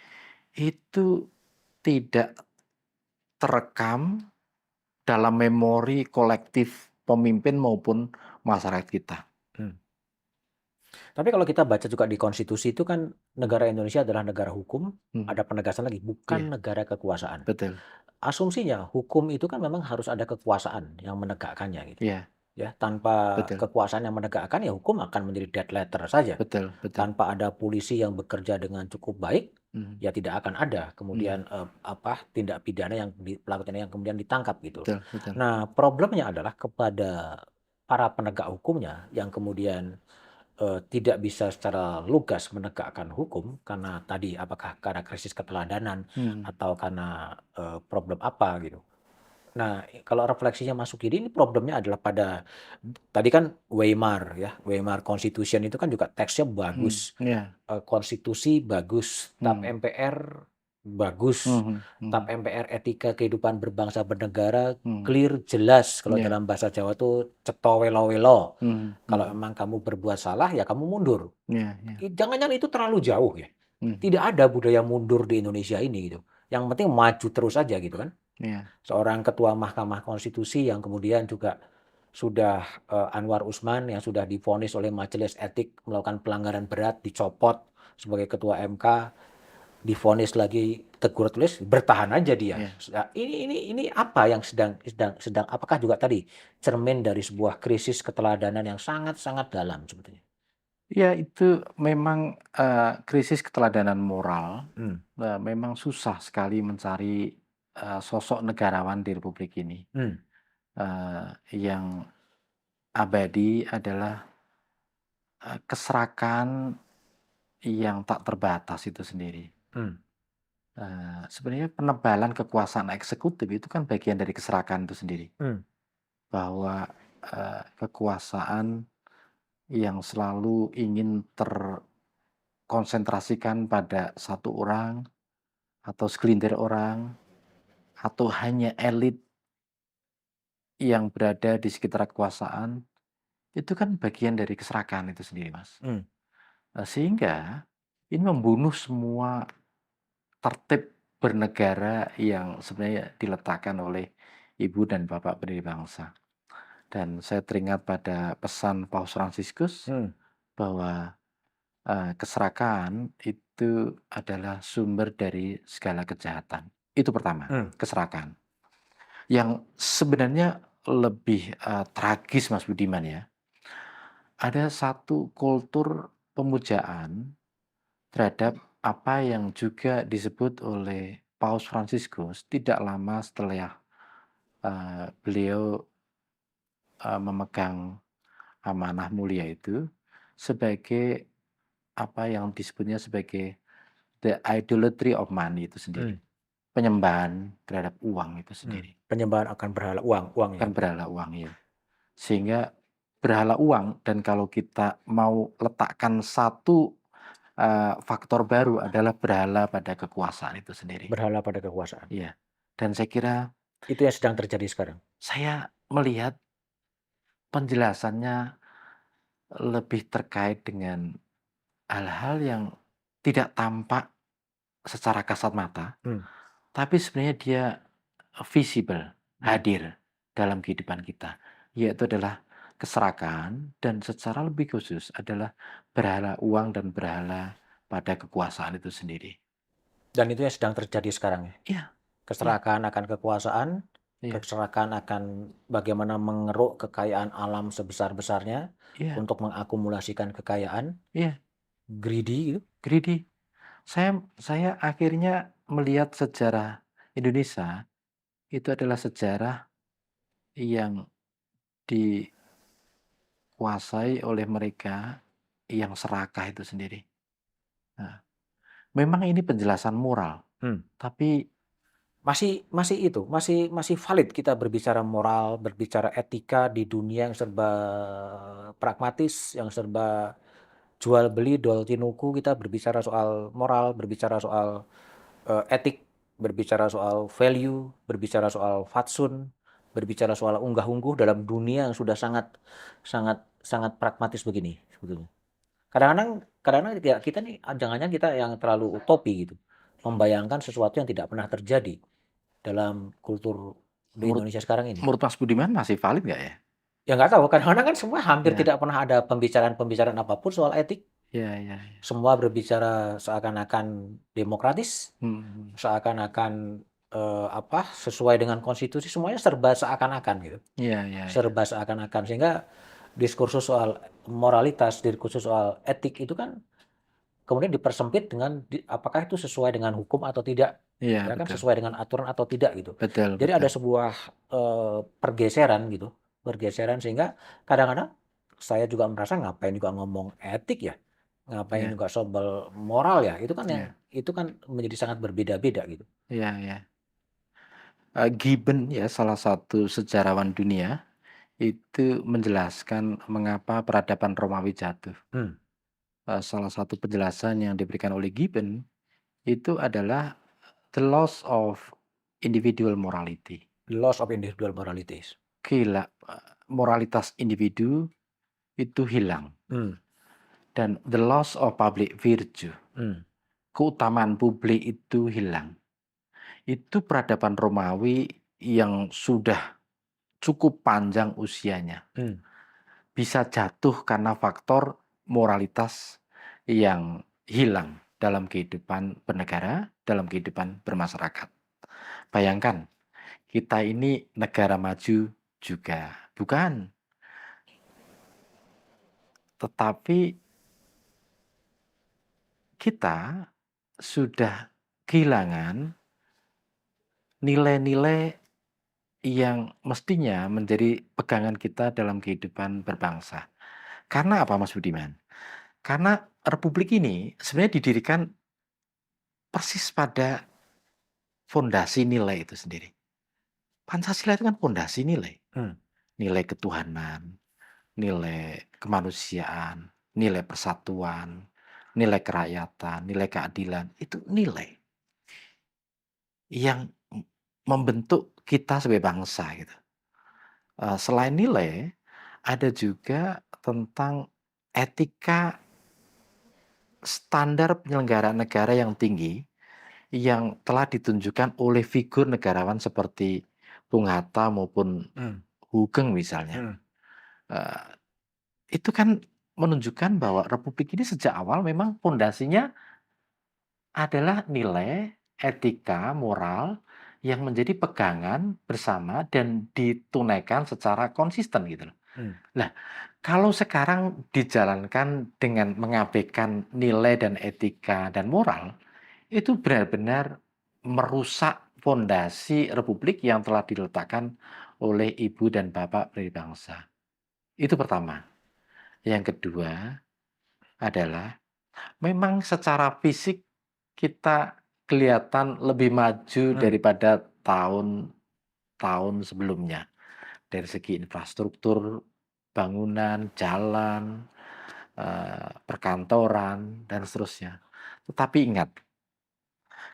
itu tidak terekam dalam memori kolektif pemimpin maupun masyarakat kita. Hmm. Tapi kalau kita baca juga di konstitusi itu kan negara Indonesia adalah negara hukum, Mhm, ada penegasan lagi, iya, bukan negara kekuasaan. betul, Asumsinya hukum itu kan memang harus ada kekuasaan yang menegakkannya gitu. iya, Ya, tanpa betul, kekuasaan yang menegakkan ya hukum akan menjadi dead letter saja. betul, betul, Tanpa ada polisi yang bekerja dengan cukup baik, mhm, ya tidak akan ada mhm, kemudian tindak pidana yang pelaku tindak yang kemudian ditangkap gitu. betul, betul, Nah, problemnya adalah kepada para penegak hukumnya yang kemudian tidak bisa secara lugas menegakkan hukum karena tadi apakah karena krisis keteladanan mhm, atau karena, problem apa gitu. Nah, kalau refleksinya masuk ini problemnya adalah pada tadi kan Weimar ya, Weimar Constitution itu kan juga teksnya mhm, bagus, iya, konstitusi bagus, tap mhm, MPR bagus, mhm, tap mhm, MPR etika kehidupan berbangsa bernegara mhm, clear, jelas, kalau iya, dalam bahasa Jawa tuh cetha welo-welo. mhm, Kalau mhm, memang kamu berbuat salah, ya kamu mundur. iya, iya, Jangan-jangan itu terlalu jauh ya. mhm, Tidak ada budaya mundur di Indonesia ini gitu. Yang penting maju terus aja gitu kan. iya, Seorang ketua Mahkamah Konstitusi yang kemudian juga sudah Anwar Usman yang sudah divonis oleh Majelis Etik melakukan pelanggaran berat dicopot sebagai ketua MK, divonis lagi tegur tulis, bertahan aja dia. iya. Nah, ini apa yang sedang sedang sedang apakah juga tadi cermin dari sebuah krisis keteladanan yang sangat-sangat dalam sebetulnya? Iya, itu memang, krisis keteladanan moral, Hmm, memang susah sekali mencari, sosok negarawan di republik ini. hmm, Yang abadi adalah, keserakan yang tak terbatas itu sendiri. hmm, Sebenarnya penebalan kekuasaan eksekutif itu kan bagian dari keserakan itu sendiri. hmm, Bahwa, kekuasaan yang selalu ingin terkonsentrasikan pada satu orang atau segelintir orang, atau hanya elit yang berada di sekitar kekuasaan, itu kan bagian dari keserakan itu sendiri, Mas. hmm, Sehingga ini membunuh semua tertib bernegara yang sebenarnya diletakkan oleh ibu dan bapak pendiri bangsa. Dan saya teringat pada pesan Paus Fransiskus hmm, bahwa Keserakahan itu adalah sumber dari segala kejahatan. Itu pertama, Mmm, keserakahan. Yang sebenarnya lebih, tragis Mas Budiman ya, ada satu kultur pemujaan terhadap apa yang juga disebut oleh Paus Fransiskus tidak lama setelah, beliau, memegang amanah mulia itu sebagai apa yang disebutnya sebagai the idolatry of money itu sendiri, mmm, penyembahan terhadap uang itu sendiri, penyembahan akan berhala uang ya? kan berhala uang ya. Sehingga berhala uang dan kalau kita mau letakkan satu, faktor baru adalah berhala pada kekuasaan itu sendiri. Berhala pada kekuasaan. Iya, dan saya kira Itu yang sedang terjadi sekarang. saya melihat penjelasannya lebih terkait dengan hal-hal yang tidak tampak secara kasat mata, Mmm, tapi sebenarnya dia visible, mmm. hadir dalam kehidupan kita, yaitu adalah keserakahan dan secara lebih khusus adalah berhala uang dan berhala pada kekuasaan itu sendiri. Dan itu yang sedang terjadi sekarang ya? Iya, iya, Keserakahan akan kekuasaan, iya, keserakahan akan bagaimana mengeruk kekayaan alam sebesar-besarnya iya, untuk mengakumulasikan kekayaan, iya, greedy gitu. greedy. Saya akhirnya melihat sejarah Indonesia itu adalah sejarah yang dikuasai oleh mereka yang serakah itu sendiri. Nah, memang ini penjelasan moral, Mmm. tapi Masih masih itu, masih masih valid kita berbicara moral, berbicara etika di dunia yang serba pragmatis, yang serba jual beli, dol tinuku, kita berbicara soal moral, berbicara soal, etik, berbicara soal value, berbicara soal fatsun, berbicara soal unggah-ungguh dalam dunia yang sudah sangat sangat sangat pragmatis begini sebetulnya. Kadang-kadang ya kita nih, jangan-jangan kita yang terlalu utopi gitu, membayangkan sesuatu yang tidak pernah terjadi dalam kultur di menurut Indonesia sekarang ini. menurut Mas Budiman masih valid nggak ya? Ya nggak tahu, kadang-kadang kan semua hampir Iya, tidak pernah ada pembicaraan-pembicaraan apapun soal etik. iya, iya, iya. Semua berbicara seakan-akan demokratis, Mhm, seakan-akan, sesuai dengan konstitusi, semuanya serba seakan-akan gitu. iya, iya, iya. Serba seakan-akan, sehingga diskursus soal moralitas, diskursus soal etik itu kan kemudian dipersempit dengan apakah itu sesuai dengan hukum atau tidak, Iya, ya kan, betul, sesuai dengan aturan atau tidak gitu. betul, Jadi ada betul. sebuah, pergeseran gitu, pergeseran sehingga kadang-kadang saya juga merasa ngapain juga ngomong etik ya, ngapain Iya, juga soal moral ya, iya, itu kan menjadi sangat berbeda-beda gitu. iya, iya. Gibbon ya salah satu sejarawan dunia, itu menjelaskan mengapa peradaban Romawi jatuh. Mmm, Salah satu penjelasan yang diberikan oleh Gibbon, itu adalah the loss of individual morality. the loss of individual moralities. Moralitas individu itu hilang Mmm, dan the loss of public virtue, mmm, keutamaan publik itu hilang. Itu peradaban Romawi yang sudah cukup panjang usianya, mmm. bisa jatuh karena faktor moralitas yang hilang dalam kehidupan bernegara, dalam kehidupan bermasyarakat. Bayangkan, kita ini negara maju juga bukan, tetapi kita sudah kehilangan nilai-nilai yang mestinya menjadi pegangan kita dalam kehidupan berbangsa. Karena apa Mas Budiman? Karena republik ini sebenarnya didirikan persis pada fondasi nilai itu sendiri. Pancasila itu kan fondasi nilai. Mmm, Nilai ketuhanan, nilai kemanusiaan, nilai persatuan, nilai kerakyatan, nilai keadilan. Itu nilai yang membentuk kita sebagai bangsa gitu. Selain nilai, ada juga tentang etika standar penyelenggaraan negara yang tinggi, yang telah ditunjukkan oleh figur negarawan seperti Bung Hatta maupun mmm, Hugeng misalnya. mhm. Eee, itu kan menunjukkan bahwa republik ini sejak awal memang pondasinya adalah nilai, etika, moral yang menjadi pegangan bersama dan ditunaikan secara konsisten gitu loh. Hmm. Nah, kalau sekarang dijalankan dengan mengabaikan nilai dan etika dan moral, itu benar-benar merusak fondasi republik yang telah diletakkan oleh ibu dan bapak dari bangsa. Itu pertama. Yang kedua adalah memang secara fisik kita kelihatan lebih maju Hmm. daripada tahun-tahun sebelumnya. Dari segi infrastruktur, bangunan, jalan, perkantoran, dan seterusnya. Tetapi ingat,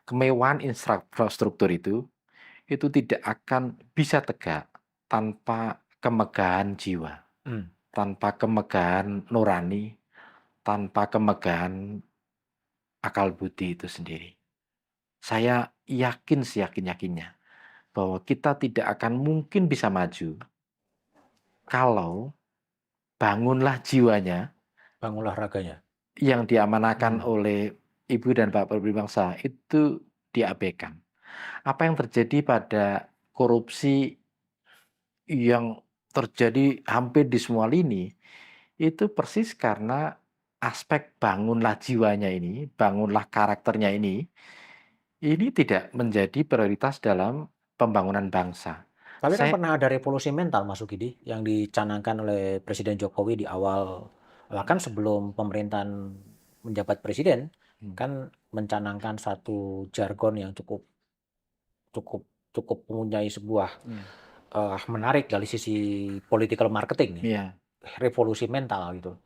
kemewahan infrastruktur itu tidak akan bisa tegak tanpa kemegahan jiwa, Hmm. tanpa kemegahan nurani, tanpa kemegahan akal budi itu sendiri. Saya yakin seyakin-yakinnya bahwa kita tidak akan mungkin bisa maju kalau bangunlah jiwanya Bangunlah raganya. yang diamanahkan Hmm. oleh ibu dan bapak berbangsa itu diabaikan. Apa yang terjadi pada korupsi yang terjadi hampir di semua lini, itu persis karena aspek bangunlah jiwanya ini, bangunlah karakternya ini tidak menjadi prioritas dalam pembangunan bangsa. Tapi kan Saya pernah ada revolusi mental, Mas Sukidi, yang dicanangkan oleh Presiden Jokowi di awal, bahkan sebelum pemerintahan menjabat presiden, hmm, kan mencanangkan satu jargon yang cukup cukup cukup mempunyai sebuah iya, menarik dari sisi political marketing nih, iya. revolusi mental gitu.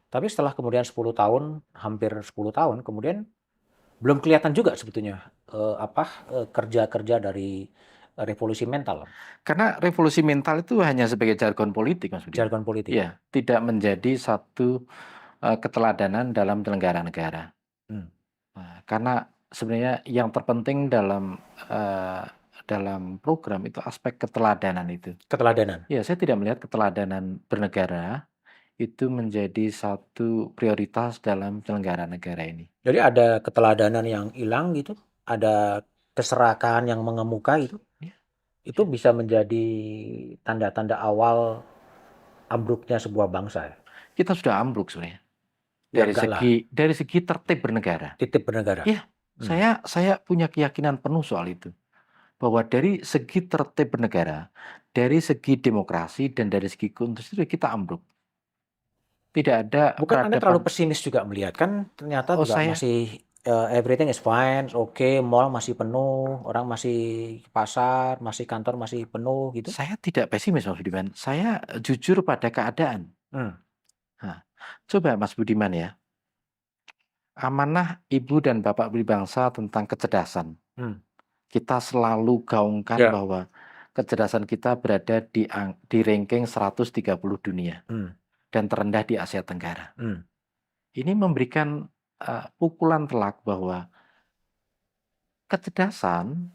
Tapi setelah kemudian 10 tahun, hampir 10 tahun kemudian belum kelihatan juga sebetulnya kerja-kerja dari revolusi mental, Karena revolusi mental itu hanya sebagai jargon politik, Mas Budiman. jargon politik. Iya, tidak menjadi satu, keteladanan dalam penyelenggara negara. Hmm. Karena sebenarnya yang terpenting dalam program itu aspek keteladanan itu. Keteladanan. Ya, saya tidak melihat keteladanan bernegara itu menjadi satu prioritas dalam penyelenggara negara ini. Jadi ada keteladanan yang hilang gitu, ada keserakahan yang mengemuka gitu. Ya, Itu bisa menjadi tanda-tanda awal ambruknya sebuah bangsa ya. kita sudah ambruk sebenarnya Ya enggak lah, dari segi tertib bernegara. titip bernegara. Iya, Hmm. saya punya keyakinan penuh soal itu. Bahwa dari segi tertib bernegara, dari segi demokrasi dan dari segi konstitusi kita ambruk. Tidak ada Bukan Anda terlalu peradaban. pesimis juga melihat kan ternyata Oh, juga saya masih everything is fine, oke, mall masih penuh, orang masih ke pasar, masih kantor masih penuh gitu. saya tidak pesimis Mas Budiman. Saya jujur pada keadaan. Hmm. Nah, coba Mas Budiman ya, amanah ibu dan bapak beli bangsa tentang kecerdasan. Hmm. Kita selalu gaungkan Ya. bahwa kecerdasan kita berada di ranking 130 dunia Hmm. dan terendah di Asia Tenggara. Hmm. Ini memberikan pukulan telak bahwa kecerdasan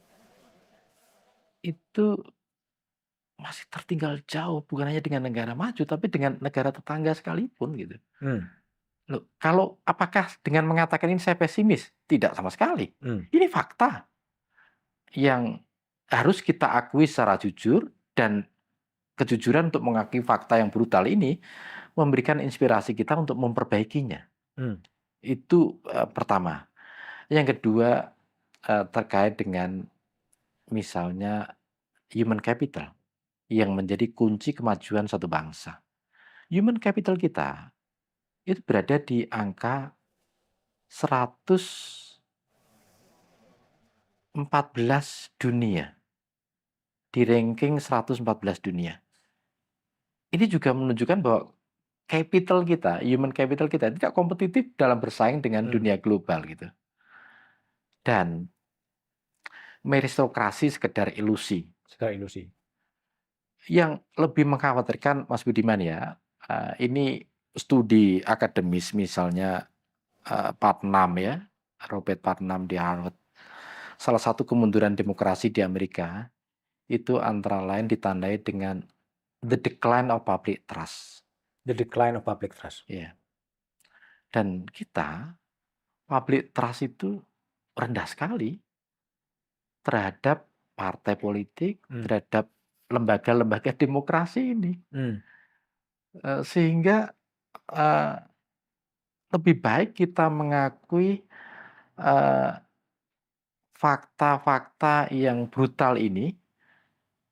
itu masih tertinggal jauh, bukan hanya dengan negara maju, tapi dengan negara tetangga sekalipun gitu. Hmm. Loh, apakah dengan mengatakan ini saya pesimis? Tidak sama sekali. Hmm. Ini fakta yang harus kita akui secara jujur dan kejujuran untuk mengakui fakta yang brutal ini memberikan inspirasi kita untuk memperbaikinya. Hmm. Itu pertama. Yang kedua terkait dengan misalnya human capital yang menjadi kunci kemajuan satu bangsa. Human capital kita itu berada di angka 114 dunia, di ranking 114 dunia. Ini juga menunjukkan bahwa human capital kita tidak kompetitif dalam bersaing dengan Hmm. dunia global gitu. Dan meritokrasi sekedar ilusi. Segala ilusi. Yang lebih mengkhawatirkan Mas Budiman ya, ini studi akademis misalnya Putnam ya, Robert Putnam di Harvard. Salah satu kemunduran demokrasi di Amerika itu antara lain ditandai dengan the decline of public trust. The decline of public trust. Ya. Dan kita public trust itu rendah sekali terhadap partai politik, Hmm. terhadap lembaga-lembaga demokrasi ini. Hmm. Sehingga eee, lebih baik kita mengakui eee, fakta-fakta yang brutal ini,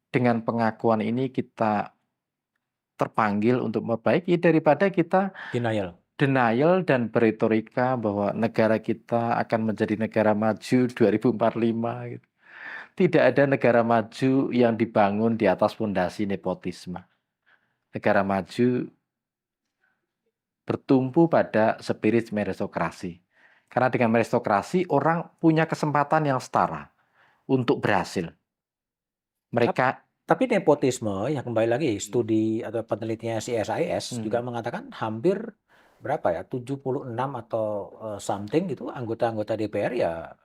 dengan pengakuan ini kita terpanggil untuk memperbaiki daripada kita Denial. denial dan beretorika bahwa negara kita akan menjadi negara maju 2045 gitu. Tidak ada negara maju yang dibangun di atas fondasi nepotisme. Negara maju bertumpu pada spirit meritokrasi. Karena dengan meritokrasi orang punya kesempatan yang setara untuk berhasil. Tap- Mereka Tapi nepotisme, yang kembali lagi studi atau penelitiannya CSIS juga hmm, mengatakan hampir berapa ya, 76 atau something gitu anggota-anggota DPR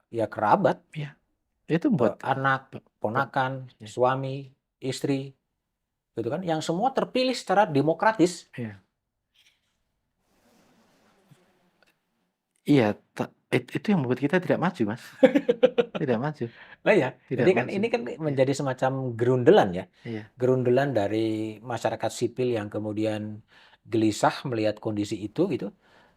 ya kerabat, ya, itu buat anak, ponakan, ya, suami, istri, gitu kan, yang semua terpilih secara demokratis. ya. Iya, itu yang membuat kita tidak maju, Mas. Tidak maju, Nah ya, tidak jadi kan maju. ini kan Iya, menjadi semacam gerundelan ya, iya, gerundelan dari masyarakat sipil yang kemudian gelisah melihat kondisi itu gitu.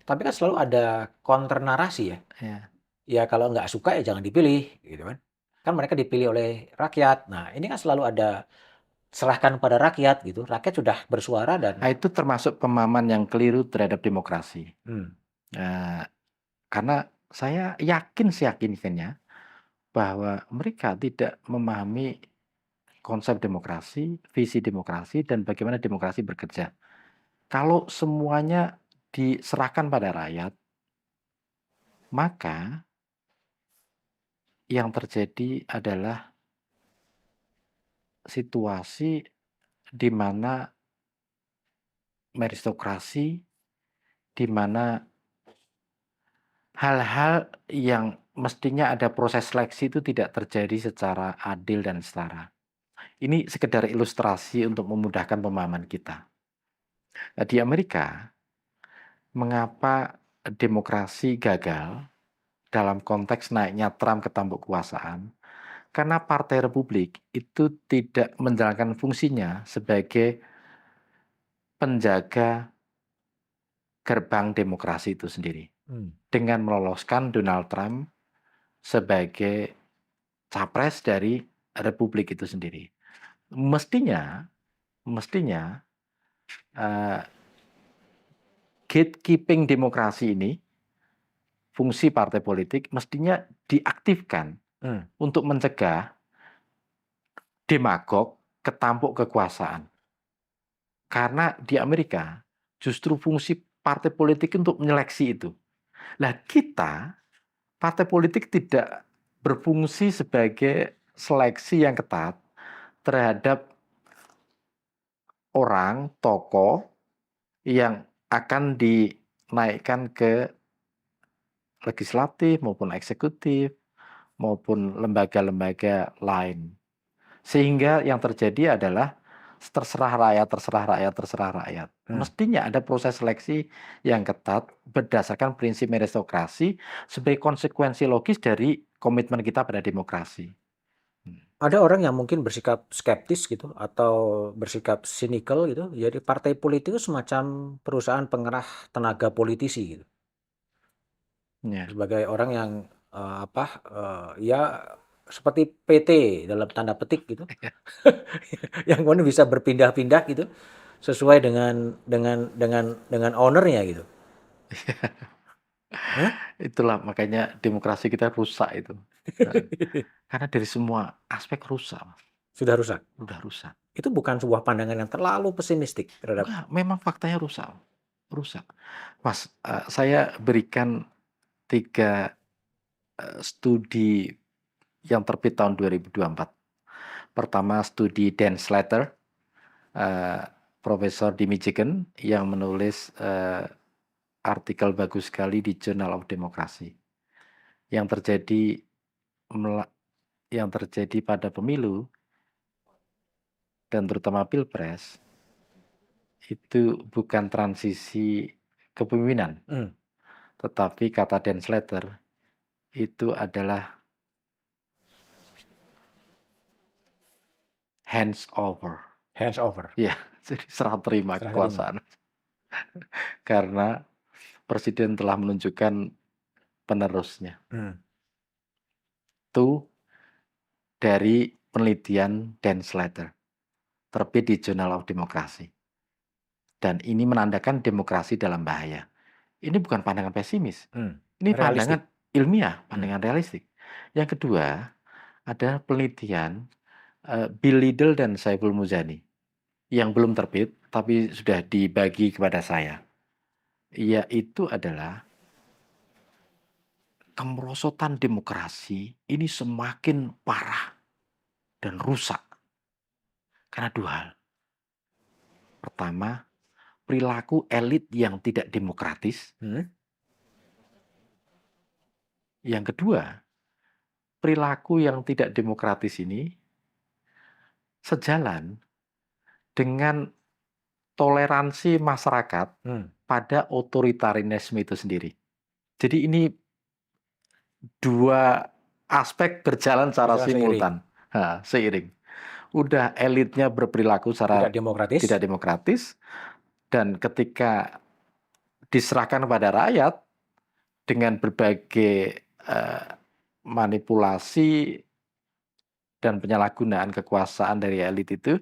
Tapi kan selalu ada counter narasi ya. iya. Ya kalau nggak suka ya jangan dipilih gitu kan. Kan mereka dipilih oleh rakyat. Nah ini kan selalu ada serahkan pada rakyat gitu. Rakyat sudah bersuara Nah, dan itu termasuk pemahaman yang keliru terhadap demokrasi. hmm, Eee, karena saya yakin seyakin-yakinnya bahwa mereka tidak memahami konsep demokrasi, visi demokrasi, dan bagaimana demokrasi bekerja. Kalau semuanya diserahkan pada rakyat, maka yang terjadi adalah situasi di mana meritokrasi, di mana hal-hal yang mestinya ada proses seleksi itu tidak terjadi secara adil dan setara. Ini sekedar ilustrasi untuk memudahkan pemahaman kita. Nah, di Amerika, mengapa demokrasi gagal dalam konteks naiknya Trump ke tampuk kekuasaan? Karena Partai Republik itu tidak menjalankan fungsinya sebagai penjaga gerbang demokrasi itu sendiri. hmm. Dengan meloloskan Donald Trump sebagai capres dari Republik itu sendiri. Mestinya mestinya, eee, gatekeeping demokrasi ini, fungsi partai politik mestinya diaktifkan Hmm. untuk mencegah demagog ketampuk kekuasaan. Karena di Amerika justru fungsi partai politik untuk menyeleksi itu. Nah, kita partai politik tidak berfungsi sebagai seleksi yang ketat terhadap orang, tokoh yang akan dinaikkan ke legislatif maupun eksekutif maupun lembaga-lembaga lain. Sehingga yang terjadi adalah terserah rakyat, terserah rakyat, terserah rakyat. Hmm. Mestinya ada proses seleksi yang ketat berdasarkan prinsip meritokrasi sebagai konsekuensi logis dari komitmen kita pada demokrasi. Hmm. Ada orang yang mungkin bersikap skeptis gitu atau bersikap cynical gitu. Jadi partai politik itu semacam perusahaan pengerah tenaga politisi gitu. Ya. Sebagai orang yang ya seperti PT dalam tanda petik gitu, yang kemudian bisa berpindah-pindah gitu sesuai dengan ownernya gitu. Hah? Itulah makanya demokrasi kita rusak itu. Karena dari semua aspek rusak, Mas. Sudah rusak. Udah rusak. Itu bukan sebuah pandangan yang terlalu pesimistik terhadap. Enggak, memang faktanya rusak, rusak. Mas, saya berikan 3 studi yang terbit tahun 2024. Pertama studi Dan Slater, eee, profesor di Michigan yang menulis, artikel bagus sekali di Journal of Democracy. Yang terjadi mela yang terjadi pada pemilu dan terutama pilpres itu bukan transisi kepemimpinan, Hmm. tetapi kata Dan Slater itu adalah hands over. Hands over. Ya, jadi serah terima Serah terima. kekuasaan. Karena presiden telah menunjukkan penerusnya. Hmm. Itu dari penelitian Dan Slater, terbit di Journal of Democracy. Dan ini menandakan demokrasi dalam bahaya. Ini bukan pandangan pesimis. Hmm. Ini Realistik. pandangan ilmiah, Hmm. pandangan realistik. Yang kedua, ada penelitian Bill Liddell dan Saiful Muzani yang belum terbit, tapi sudah dibagi kepada saya. Yaitu adalah kemerosotan demokrasi ini semakin parah dan rusak karena dua hal. Pertama, perilaku elit yang tidak demokratis. Hmm. Yang kedua, perilaku yang tidak demokratis ini sejalan dengan toleransi masyarakat Hmm. pada otoritarianisme itu sendiri. Jadi ini dua aspek berjalan secara Berjalan seiring. simultan, seiring. Udah elitnya berperilaku Tidak secara demokratis. tidak demokratis, dan ketika diserahkan kepada rakyat dengan berbagai manipulasi dan penyalahgunaan kekuasaan dari elit itu,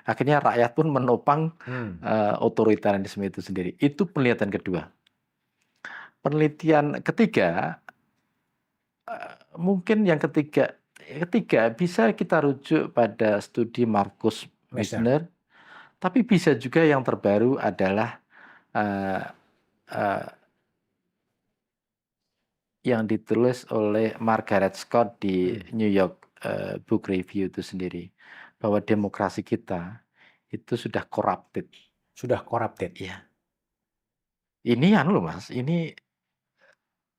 akhirnya rakyat pun menopang Hmm. otoritarianisme itu sendiri. Itu penelitian kedua. Penelitian ketiga, mungkin yang ketiga bisa kita rujuk pada studi Marcus Messner. Messner, tapi bisa juga yang terbaru adalah uh, uh, yang ditulis oleh Margaret Scott di New York Book Review itu sendiri, bahwa demokrasi kita itu sudah corrupted. Sudah corrupted. Ya. Ini loh Mas, ini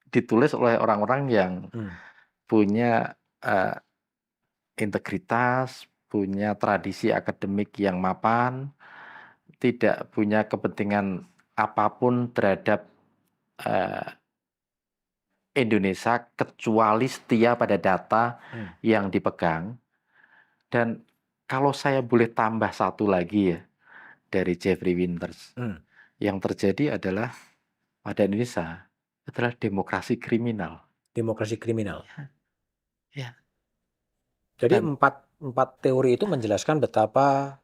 ditulis oleh orang-orang yang punya integritas, punya tradisi akademik yang mapan, tidak punya kepentingan apapun terhadap Indonesia kecuali setia pada data yang dipegang. Dan kalau saya boleh tambah satu lagi ya dari Jeffrey Winters, yang terjadi adalah pada Indonesia adalah demokrasi kriminal. Demokrasi kriminal. Ya. Jadi empat teori itu menjelaskan betapa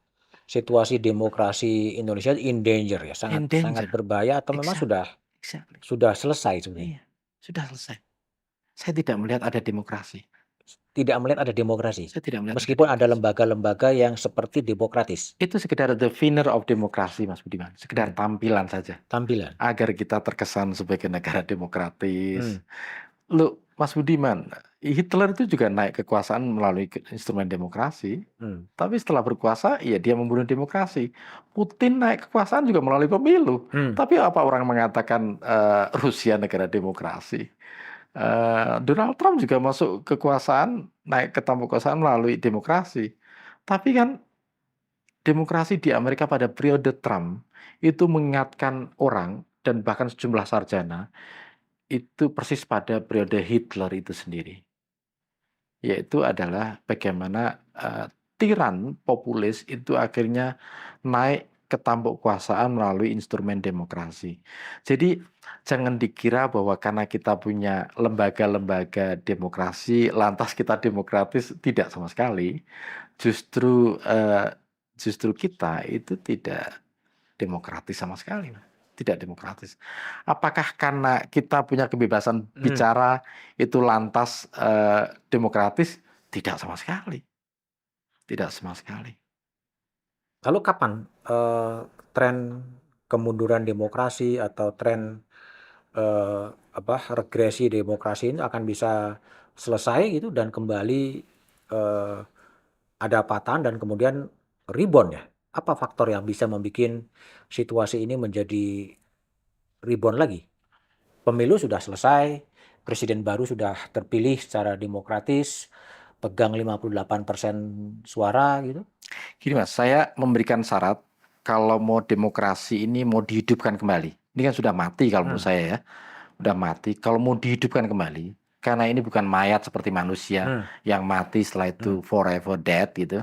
situasi demokrasi Indonesia in danger ya, sangat berbahaya atau memang sudah selesai sebenarnya. Iya, sudah selesai. Saya tidak melihat ada demokrasi. Tidak melihat ada demokrasi. Saya tidak melihat meskipun ada lembaga-lembaga yang seperti demokratis. Itu sekedar the veneer of demokrasi, Mas Budiman. Sekedar tampilan saja. Tampilan. Agar kita terkesan sebagai negara demokratis. Loh, Mas Budiman, Hitler itu juga naik kekuasaan melalui instrumen demokrasi. Tapi setelah berkuasa, ya dia membunuh demokrasi. Putin naik kekuasaan juga melalui pemilu. Tapi apa orang mengatakan Rusia negara demokrasi? Donald Trump juga masuk kekuasaan, naik ke tampuk kekuasaan melalui demokrasi. Tapi kan demokrasi di Amerika pada periode Trump itu mengingatkan orang dan bahkan sejumlah sarjana itu persis pada periode Hitler itu sendiri. Yaitu adalah bagaimana tiran populis itu akhirnya naik ke tampuk kekuasaan melalui instrumen demokrasi. Jadi jangan dikira bahwa karena kita punya lembaga-lembaga demokrasi lantas kita demokratis, tidak sama sekali. Justru kita itu tidak demokratis sama sekali. Tidak demokratis. Apakah karena kita punya kebebasan bicara itu lantas demokratis? Tidak sama sekali. Tidak sama sekali. Lalu kapan tren kemunduran demokrasi atau tren regresi demokrasi ini akan bisa selesai gitu dan kembali ada patahan dan kemudian rebound ya? Apa faktor yang bisa membuat situasi ini menjadi rebound lagi? Pemilu sudah selesai, presiden baru sudah terpilih secara demokratis, pegang 58% suara gitu. Gini Mas, saya memberikan syarat kalau mau demokrasi ini mau dihidupkan kembali, ini kan sudah mati kalau menurut Hmm, saya ya, udah mati. Kalau mau dihidupkan kembali, karena ini bukan mayat seperti manusia hmm, yang mati setelah hmm. itu forever dead gitu,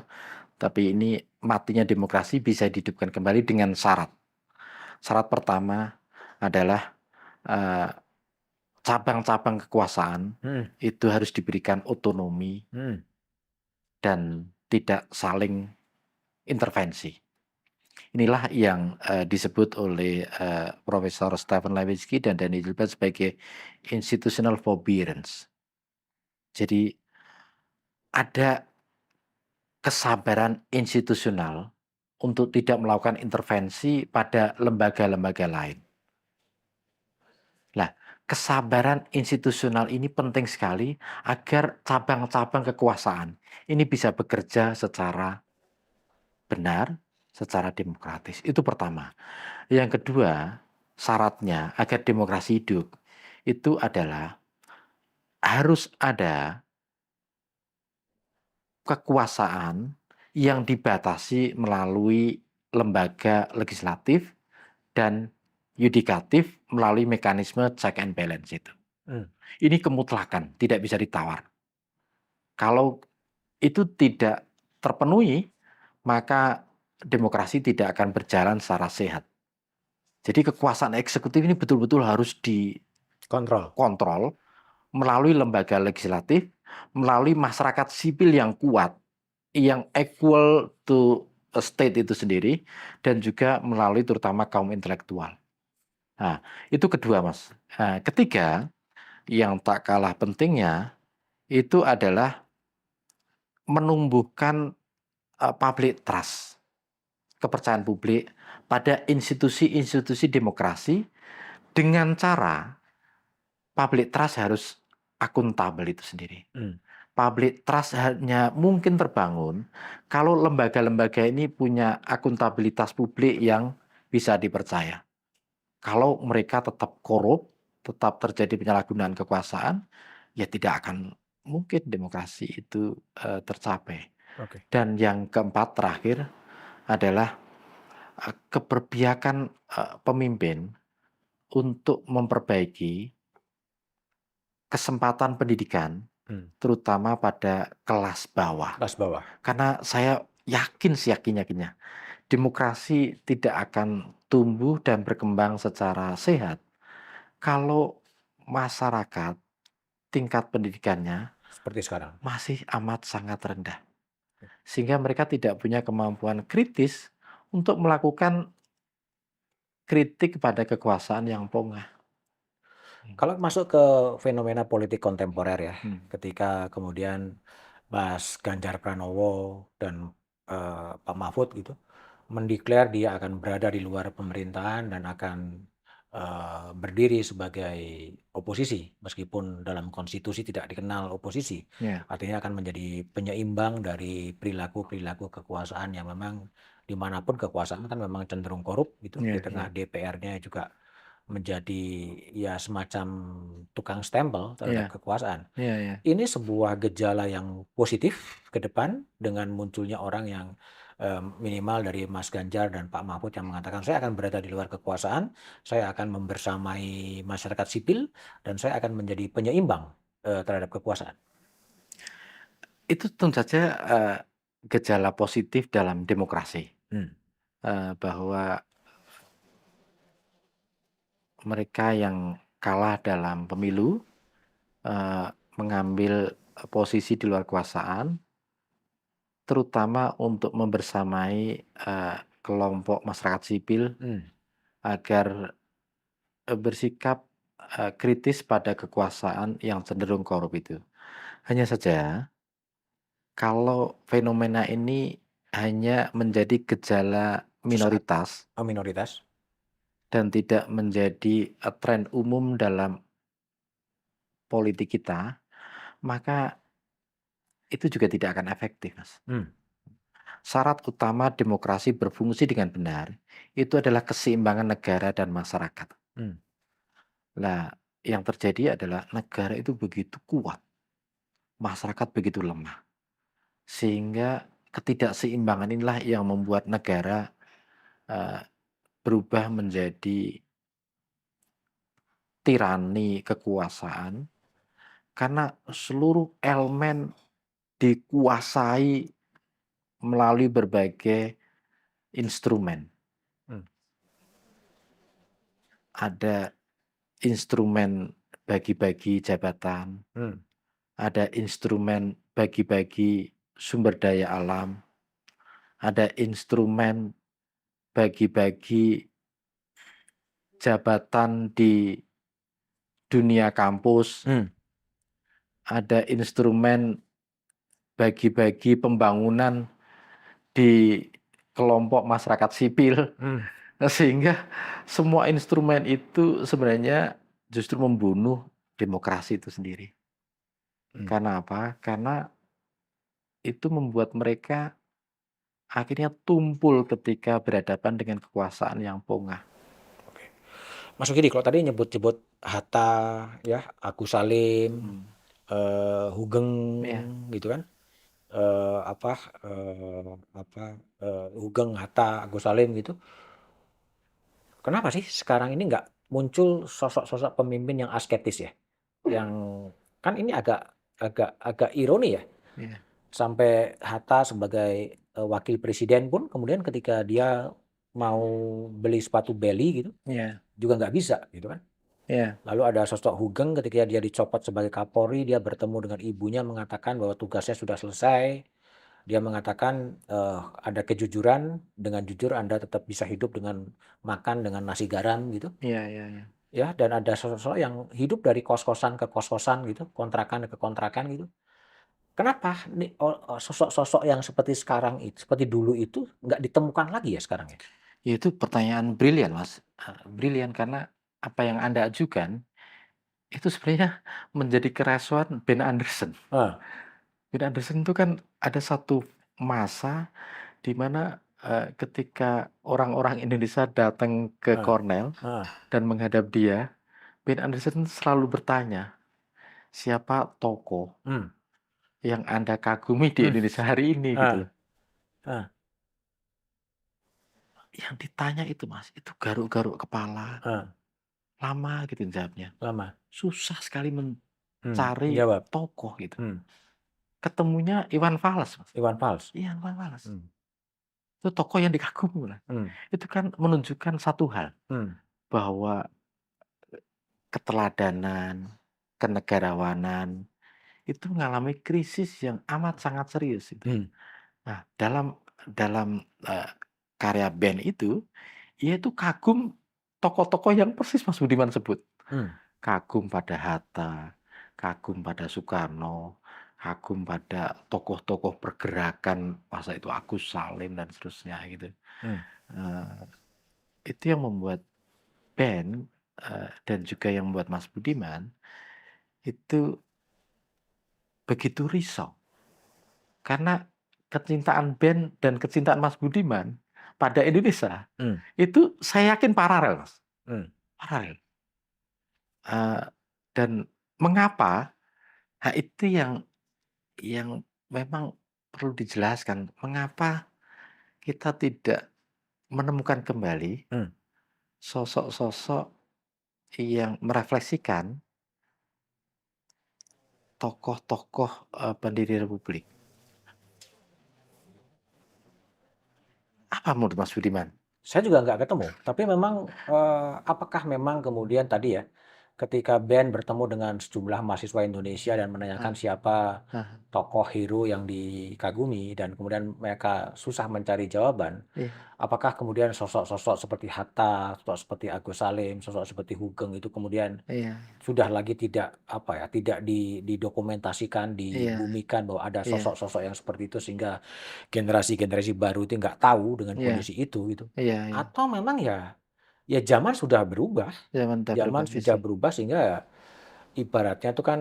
tapi ini matinya demokrasi bisa dihidupkan kembali dengan syarat. Syarat pertama adalah eh, cabang-cabang kekuasaan Hmm, itu harus diberikan otonomi hmm. dan tidak saling intervensi. Inilah yang disebut oleh Profesor Stephen Levitsky dan Danny Gilbert sebagai institutional forbearance. Jadi ada kesabaran institusional untuk tidak melakukan intervensi pada lembaga-lembaga lain. Nah, kesabaran institusional ini penting sekali agar cabang-cabang kekuasaan ini bisa bekerja secara benar, secara demokratis. Itu pertama. Yang kedua, syaratnya agar demokrasi hidup itu adalah harus ada kekuasaan yang dibatasi melalui lembaga legislatif dan yudikatif melalui mekanisme check and balance itu. Hmm. Ini kemutlakan, tidak bisa ditawar. Kalau itu tidak terpenuhi, maka demokrasi tidak akan berjalan secara sehat. Jadi kekuasaan eksekutif ini betul-betul harus Kontrol. dikontrol melalui lembaga legislatif, melalui masyarakat sipil yang kuat, yang equal to a state itu sendiri, dan juga melalui terutama kaum intelektual. Nah, itu kedua, Mas. Nah, ketiga, yang tak kalah pentingnya, itu adalah menumbuhkan public trust, kepercayaan publik pada institusi-institusi demokrasi dengan cara public trust harus akuntabel itu sendiri. Hmm. Public trust hanya mungkin terbangun kalau lembaga-lembaga ini punya akuntabilitas publik yang bisa dipercaya. Kalau mereka tetap korup, tetap terjadi penyalahgunaan kekuasaan, ya tidak akan mungkin demokrasi itu tercapai. Oke. Dan yang keempat terakhir adalah keberpihakan pemimpin untuk memperbaiki kesempatan pendidikan, Hmm. terutama pada kelas bawah. Kelas bawah. Karena saya yakin seyakin-yakinnya, demokrasi tidak akan tumbuh dan berkembang secara sehat kalau masyarakat tingkat pendidikannya Seperti sekarang. masih amat sangat rendah. Sehingga mereka tidak punya kemampuan kritis untuk melakukan kritik kepada kekuasaan yang pongah. Kalau masuk ke fenomena politik kontemporer ya, Hmm. ketika kemudian Mas Ganjar Pranowo dan Pak Mahfud gitu mendeklar dia akan berada di luar pemerintahan dan akan berdiri sebagai oposisi, meskipun dalam konstitusi tidak dikenal oposisi, Ya, artinya akan menjadi penyeimbang dari perilaku-perilaku kekuasaan yang memang dimanapun kekuasaan kan memang cenderung korup gitu, di ya, tengah ya, DPR-nya juga menjadi ya semacam tukang stempel terhadap ya, kekuasaan. ya, ya. Ini sebuah gejala yang positif ke depan dengan munculnya orang yang minimal dari Mas Ganjar dan Pak Mahfud yang mengatakan saya akan berada di luar kekuasaan, saya akan membersamai masyarakat sipil, dan saya akan menjadi penyeimbang terhadap kekuasaan. Itu tentu saja gejala positif dalam demokrasi. Hmm. Bahwa mereka yang kalah dalam pemilu eh, mengambil posisi di luar kekuasaan, terutama untuk membersamai kelompok masyarakat sipil Hmm. agar bersikap kritis pada kekuasaan yang cenderung korup itu. Hanya saja, kalau fenomena ini hanya menjadi gejala Sesaat. minoritas Oh, minoritas. dan tidak menjadi tren umum dalam politik kita, maka itu juga tidak akan efektif, Mas. Hmm. Syarat utama demokrasi berfungsi dengan benar itu adalah keseimbangan negara dan masyarakat. Hmm. Nah, yang terjadi adalah negara itu begitu kuat, masyarakat begitu lemah. Sehingga ketidakseimbangan inilah yang membuat negara eee, berubah menjadi tirani kekuasaan karena seluruh elemen dikuasai melalui berbagai instrumen. Mmm, Ada instrumen bagi-bagi jabatan, mmm, ada instrumen bagi-bagi sumber daya alam, ada instrumen bagi-bagi jabatan di dunia kampus, mmm, ada instrumen bagi-bagi pembangunan di kelompok masyarakat sipil. mmm, Sehingga semua instrumen itu sebenarnya justru membunuh demokrasi itu sendiri. mmm. Karena apa? Karena itu membuat mereka akhirnya tumpul ketika berhadapan dengan kekuasaan yang pongah. Oke. Mas Sugidi, kalau tadi nyebut-nyebut Hatta, ya, Agus Salim, Mhm, Hugeng iya gitu kan, apa, Hugeng, Hatta, Agus Salim gitu. Kenapa sih sekarang ini nggak muncul sosok-sosok pemimpin yang asketis ya? Yang kan ini agak agak agak ironi ya, iya sampai Hatta sebagai, wakil presiden pun kemudian ketika dia mau beli sepatu Beli gitu, iya juga nggak bisa gitu kan. iya Lalu ada sosok Hugeng ketika dia dicopot sebagai Kapolri, dia bertemu dengan ibunya mengatakan bahwa tugasnya sudah selesai. Dia mengatakan, ada kejujuran, dengan jujur Anda tetap bisa hidup dengan makan dengan nasi garam gitu, iya iya iya. ya. Dan ada sosok-sosok yang hidup dari kos-kosan ke kos-kosan gitu, kontrakan ke kontrakan gitu. Kenapa sosok-sosok yang seperti sekarang itu, seperti dulu itu nggak ditemukan lagi ya sekarang ya? Ya itu pertanyaan brilian, Mas, brilian karena apa yang Anda ajukan itu sebenarnya menjadi keresuhan Ben Anderson. Heeh, Ben Anderson itu kan ada satu masa di mana, ketika orang-orang Indonesia datang ke heeh, Cornell heeh, dan menghadap dia, Ben Anderson selalu bertanya, "Siapa tokoh mmm, yang Anda kagumi di mmm, Indonesia hari ini?" Gitu heeh, loh. heeh, Yang ditanya itu, Mas, itu garuk-garuk kepala, heeh, lama gitu jawabnya. lama, Susah sekali mencari menjawab, tokoh gitu. mmm, Ketemunya Iwan Fals, Mas. Iwan Fals, Iya, Iwan Fals. mmm, Itu tokoh yang dikagumi lah. mmm, Itu kan menunjukkan satu hal, mmm, bahwa keteladanan, kenegarawanan, itu mengalami krisis yang amat sangat serius itu. mmm, Nah, dalam dalam, karya band itu, ia itu kagum tokoh-tokoh yang persis Mas Budiman sebut. mmm, Kagum pada Hatta, kagum pada Soekarno, kagum pada tokoh-tokoh pergerakan masa itu Agus Salim dan seterusnya gitu. mmm, Eee, itu yang membuat band, dan juga yang membuat Mas Budiman, itu begitu risau. Karena kecintaan band dan kecintaan Mas Budiman pada Indonesia, mmm, itu saya yakin paralel, Mas, mmm, paralel. Eee, dan mengapa, itu yang memang perlu dijelaskan, mengapa kita tidak menemukan kembali mmm. sosok-sosok yang merefleksikan tokoh-tokoh, pendiri republik. Apa menurut Mas Budiman? Saya juga nggak ketemu, tapi memang, apakah memang kemudian tadi ya, ketika band bertemu dengan sejumlah mahasiswa Indonesia dan menanyakan Ah, siapa ah, tokoh hero yang dikagumi dan kemudian mereka susah mencari jawaban, iya apakah kemudian sosok-sosok seperti Hatta, sosok seperti Agus Salim, sosok seperti Hugeng itu kemudian iya sudah lagi tidak, apa ya, tidak didokumentasikan, iya dibumikan bahwa ada iya sosok-sosok yang seperti itu sehingga generasi-generasi baru itu nggak tahu dengan iya kondisi itu gitu. iya iya, Atau memang ya zaman sudah berubah, zaman udah berubah zaman sudah sih. berubah sehingga ibaratnya itu kan,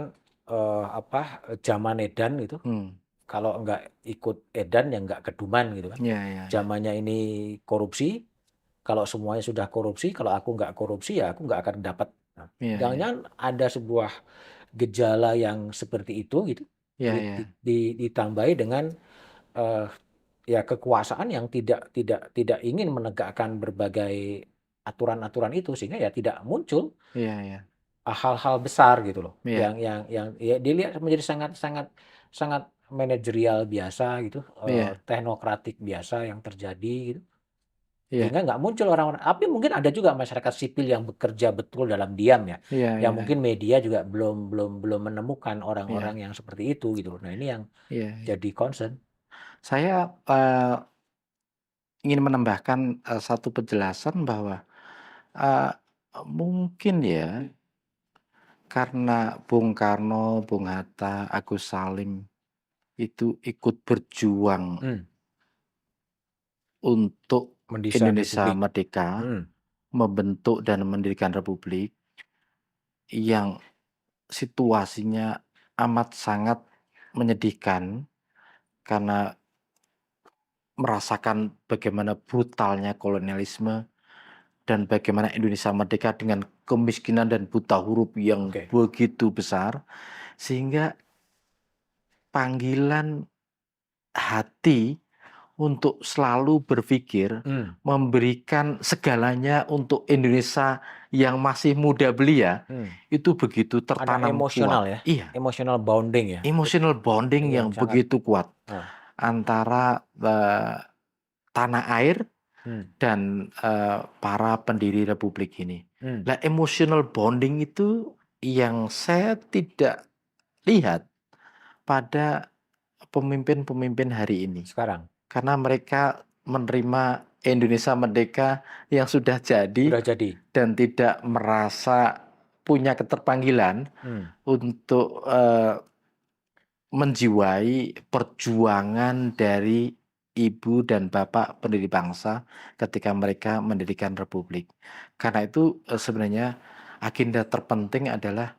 zaman edan gitu, Hmm, kalau nggak ikut edan ya nggak keduman gitu kan. iya iya iya, Zamannya ini korupsi, kalau semuanya sudah korupsi, kalau aku nggak korupsi ya aku nggak akan dapat. Nah, iya iya, jangan-jangan ada sebuah gejala yang seperti itu gitu, iya iya, ditambahi dengan, eee ya kekuasaan yang tidak ingin menegakkan berbagai aturan-aturan itu, sehingga ya tidak muncul Iya iya. hal-hal besar gitu loh, Iya yang ya dilihat menjadi sangat sangat sangat manajerial biasa gitu, iya teknokratik biasa yang terjadi gitu. iya Sehingga nggak muncul orang-orang, tapi mungkin ada juga masyarakat sipil yang bekerja betul dalam diam ya, iya yang iya mungkin media juga belum menemukan iya orang-orang yang seperti itu gitu loh. Nah ini yang iya iya. jadi concern. Saya, ingin menambahkan, satu penjelasan bahwa, eee, mungkin ya, karena Bung Karno, Bung Hatta, Agus Salim itu ikut berjuang Mmm, untuk mendesain Indonesia republik. merdeka, Mhm, membentuk dan mendirikan republik yang situasinya amat sangat menyedihkan karena merasakan bagaimana brutalnya kolonialisme dan bagaimana Indonesia merdeka dengan kemiskinan dan buta huruf yang oke. begitu besar, sehingga panggilan hati untuk selalu berpikir Mmm, memberikan segalanya untuk Indonesia yang masih muda belia, mmm. itu begitu Ada tertanam kuat. emosional ya, Iya, emotional bonding ya, emotional bonding yang yang sangat begitu kuat heeh, antara, tanah air mmm, dan, para pendiri republik ini. mmm, Nah, emotional bonding itu yang saya tidak lihat pada pemimpin-pemimpin hari ini. sekarang Karena mereka menerima Indonesia merdeka yang sudah jadi udah jadi. dan tidak merasa punya keterpanggilan Mmm, untuk, menjiwai perjuangan dari ibu dan bapak pendiri bangsa ketika mereka mendirikan republik. Karena itu, sebenarnya agenda terpenting adalah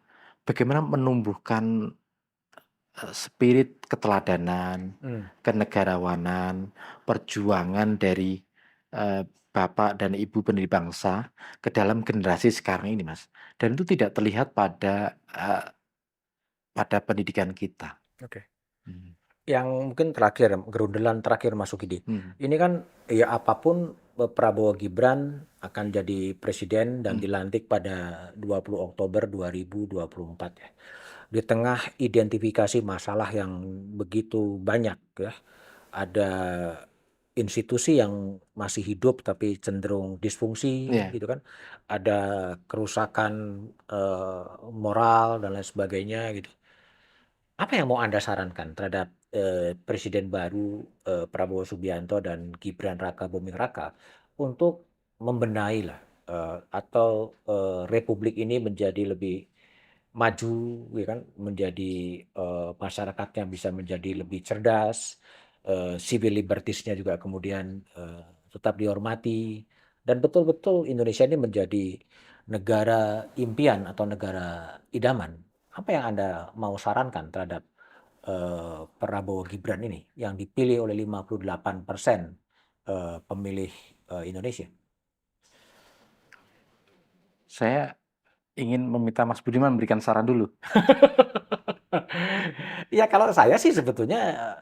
bagaimana menumbuhkan, spirit keteladanan, mmm, kenegarawanan, perjuangan dari, bapak dan ibu pendiri bangsa ke dalam generasi sekarang ini, Mas. Dan itu tidak terlihat pada pendidikan kita. oke. Mhm, Yang mungkin terakhir, gerundelan terakhir Mas Sukidi. mhm, Ini kan ya apapun Prabowo Gibran akan jadi presiden dan mhm, dilantik pada 20 Oktober 2024 ya. Di tengah identifikasi masalah yang begitu banyak ya, ada institusi yang masih hidup tapi cenderung disfungsi iya. gitu kan, ada kerusakan, moral dan lain sebagainya gitu. Apa yang mau Anda sarankan terhadap, presiden baru, Prabowo Subianto dan Gibran Rakabuming Raka untuk membenahilah, atau, republik ini menjadi lebih maju ya kan, menjadi, masyarakatnya bisa menjadi lebih cerdas, civil liberties-nya juga kemudian, tetap dihormati, dan betul-betul Indonesia ini menjadi negara impian atau negara idaman. Apa yang Anda mau sarankan terhadap, Prabowo Gibran ini yang dipilih oleh 58% pemilih, Indonesia? Saya ingin meminta Mas Budiman memberikan saran dulu. Ya kalau saya sih sebetulnya,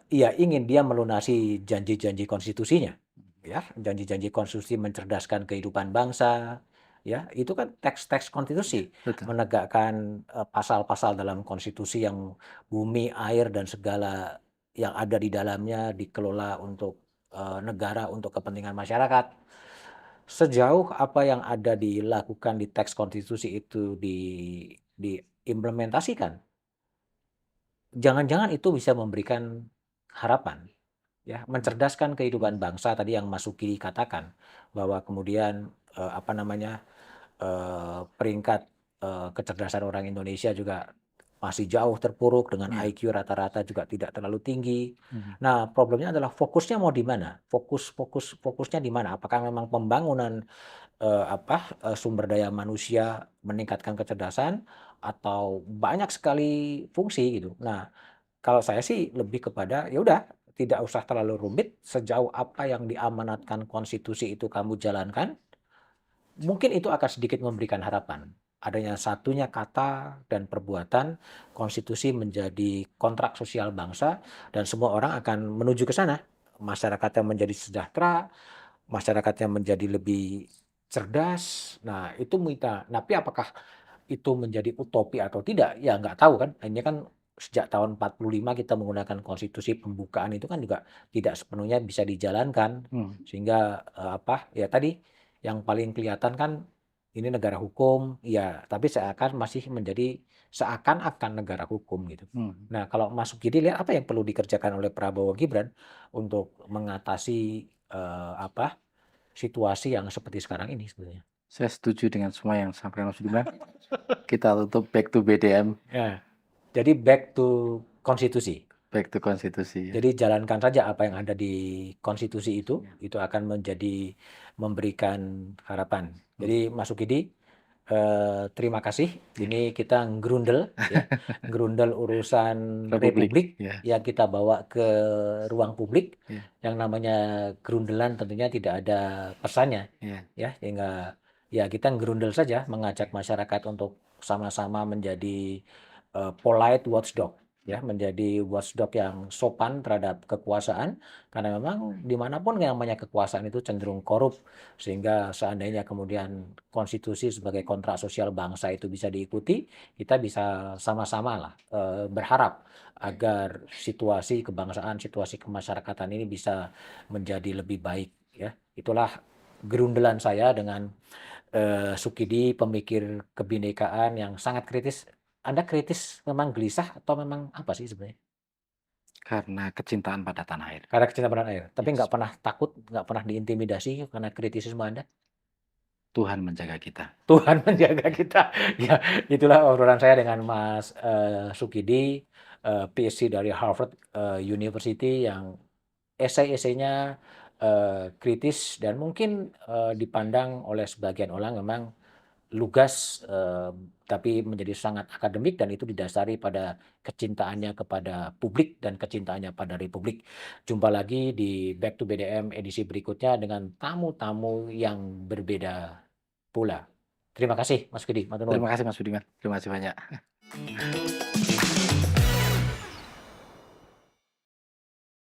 ya ingin dia melunasi janji-janji konstitusinya, ya. Janji-janji konstitusi mencerdaskan kehidupan bangsa, ya. Itu kan teks-teks konstitusi, Betul. menegakkan, pasal-pasal dalam konstitusi yang bumi, air, dan segala yang ada di dalamnya dikelola untuk, negara, untuk kepentingan masyarakat. Sejauh apa yang ada dilakukan di teks konstitusi itu diimplementasikan, jangan-jangan itu bisa memberikan harapan, ya, Mhm, mencerdaskan mhm, kehidupan bangsa tadi yang Mas Uki katakan, bahwa kemudian, apa namanya, peringkat, kecerdasan orang Indonesia juga masih jauh terpuruk dengan iya, IQ rata-rata juga tidak terlalu tinggi. mhm, Nah, problemnya adalah fokusnya mau di mana? Fokusnya di mana? Apakah memang pembangunan, sumber daya manusia, meningkatkan kecerdasan, atau banyak sekali fungsi gitu. Nah, kalau saya sih lebih kepada, ya udah tidak usah terlalu rumit, sejauh apa yang diamanatkan konstitusi itu kamu jalankan, mungkin itu akan sedikit memberikan harapan. Adanya satunya kata dan perbuatan, konstitusi menjadi kontrak sosial bangsa dan semua orang akan menuju ke sana. masyarakatnya menjadi sejahtera, masyarakatnya menjadi lebih cerdas. Nah, itu tapi apakah itu menjadi utopi atau tidak? Ya nggak tahu kan. Ini kan sejak tahun 45 kita menggunakan konstitusi pembukaan itu kan juga tidak sepenuhnya bisa dijalankan. Hmm. Sehingga ya tadi yang paling kelihatan kan ini negara hukum, ya, tapi seakan-akan negara hukum gitu. Hmm. Nah, kalau Mas Sukidi lihat apa yang perlu dikerjakan oleh Prabowo Gibran untuk mengatasi situasi yang seperti sekarang ini sebenarnya? Saya setuju dengan semua yang disampaikan Mas Budiman. Kita tutup back to BDM, Ya, jadi back to konstitusi. back to konstitusi ya. Jadi jalankan saja apa yang ada di konstitusi itu akan memberikan harapan. Hmm. Jadi Mas Sukidi, terima kasih. Ya. Ini kita ngerundel ya, ngerundel urusan Republik republik ya. yang kita bawa ke ruang publik. Ya. Yang namanya gerundelan tentunya tidak ada pesannya Ya. ya, sehingga ya kita ngerundel saja mengajak masyarakat untuk sama-sama menjadi polite watchdog ya, menjadi watchdog yang sopan terhadap kekuasaan, karena memang dimanapun yang namanya kekuasaan itu cenderung korup, sehingga seandainya kemudian konstitusi sebagai kontrak sosial bangsa itu bisa diikuti, kita bisa sama-sama lah berharap agar situasi kebangsaan, situasi kemasyarakatan ini bisa menjadi lebih baik ya. Itulah gerundelan saya dengan Sukidi, pemikir kebinekaan yang sangat kritis. Anda kritis memang gelisah atau memang apa sih sebenarnya? Karena kecintaan pada tanah air. Karena kecintaan pada air, tapi Yes. nggak pernah takut, nggak pernah diintimidasi karena kritisisme Anda? Tuhan menjaga kita. Tuhan menjaga kita. Ya, itulah obrolan saya dengan Mas Sukidi, PhD dari Harvard University yang esai-esainya kritis dan mungkin dipandang oleh sebagian orang memang lugas, tapi menjadi sangat akademik dan itu didasari pada kecintaannya kepada publik dan kecintaannya pada republik. Jumpa lagi di Back to BDM edisi berikutnya dengan tamu-tamu yang berbeda pula. Terima kasih Mas Kidi, matur nuwun. Terima kasih Mas Budiman. Terima kasih banyak.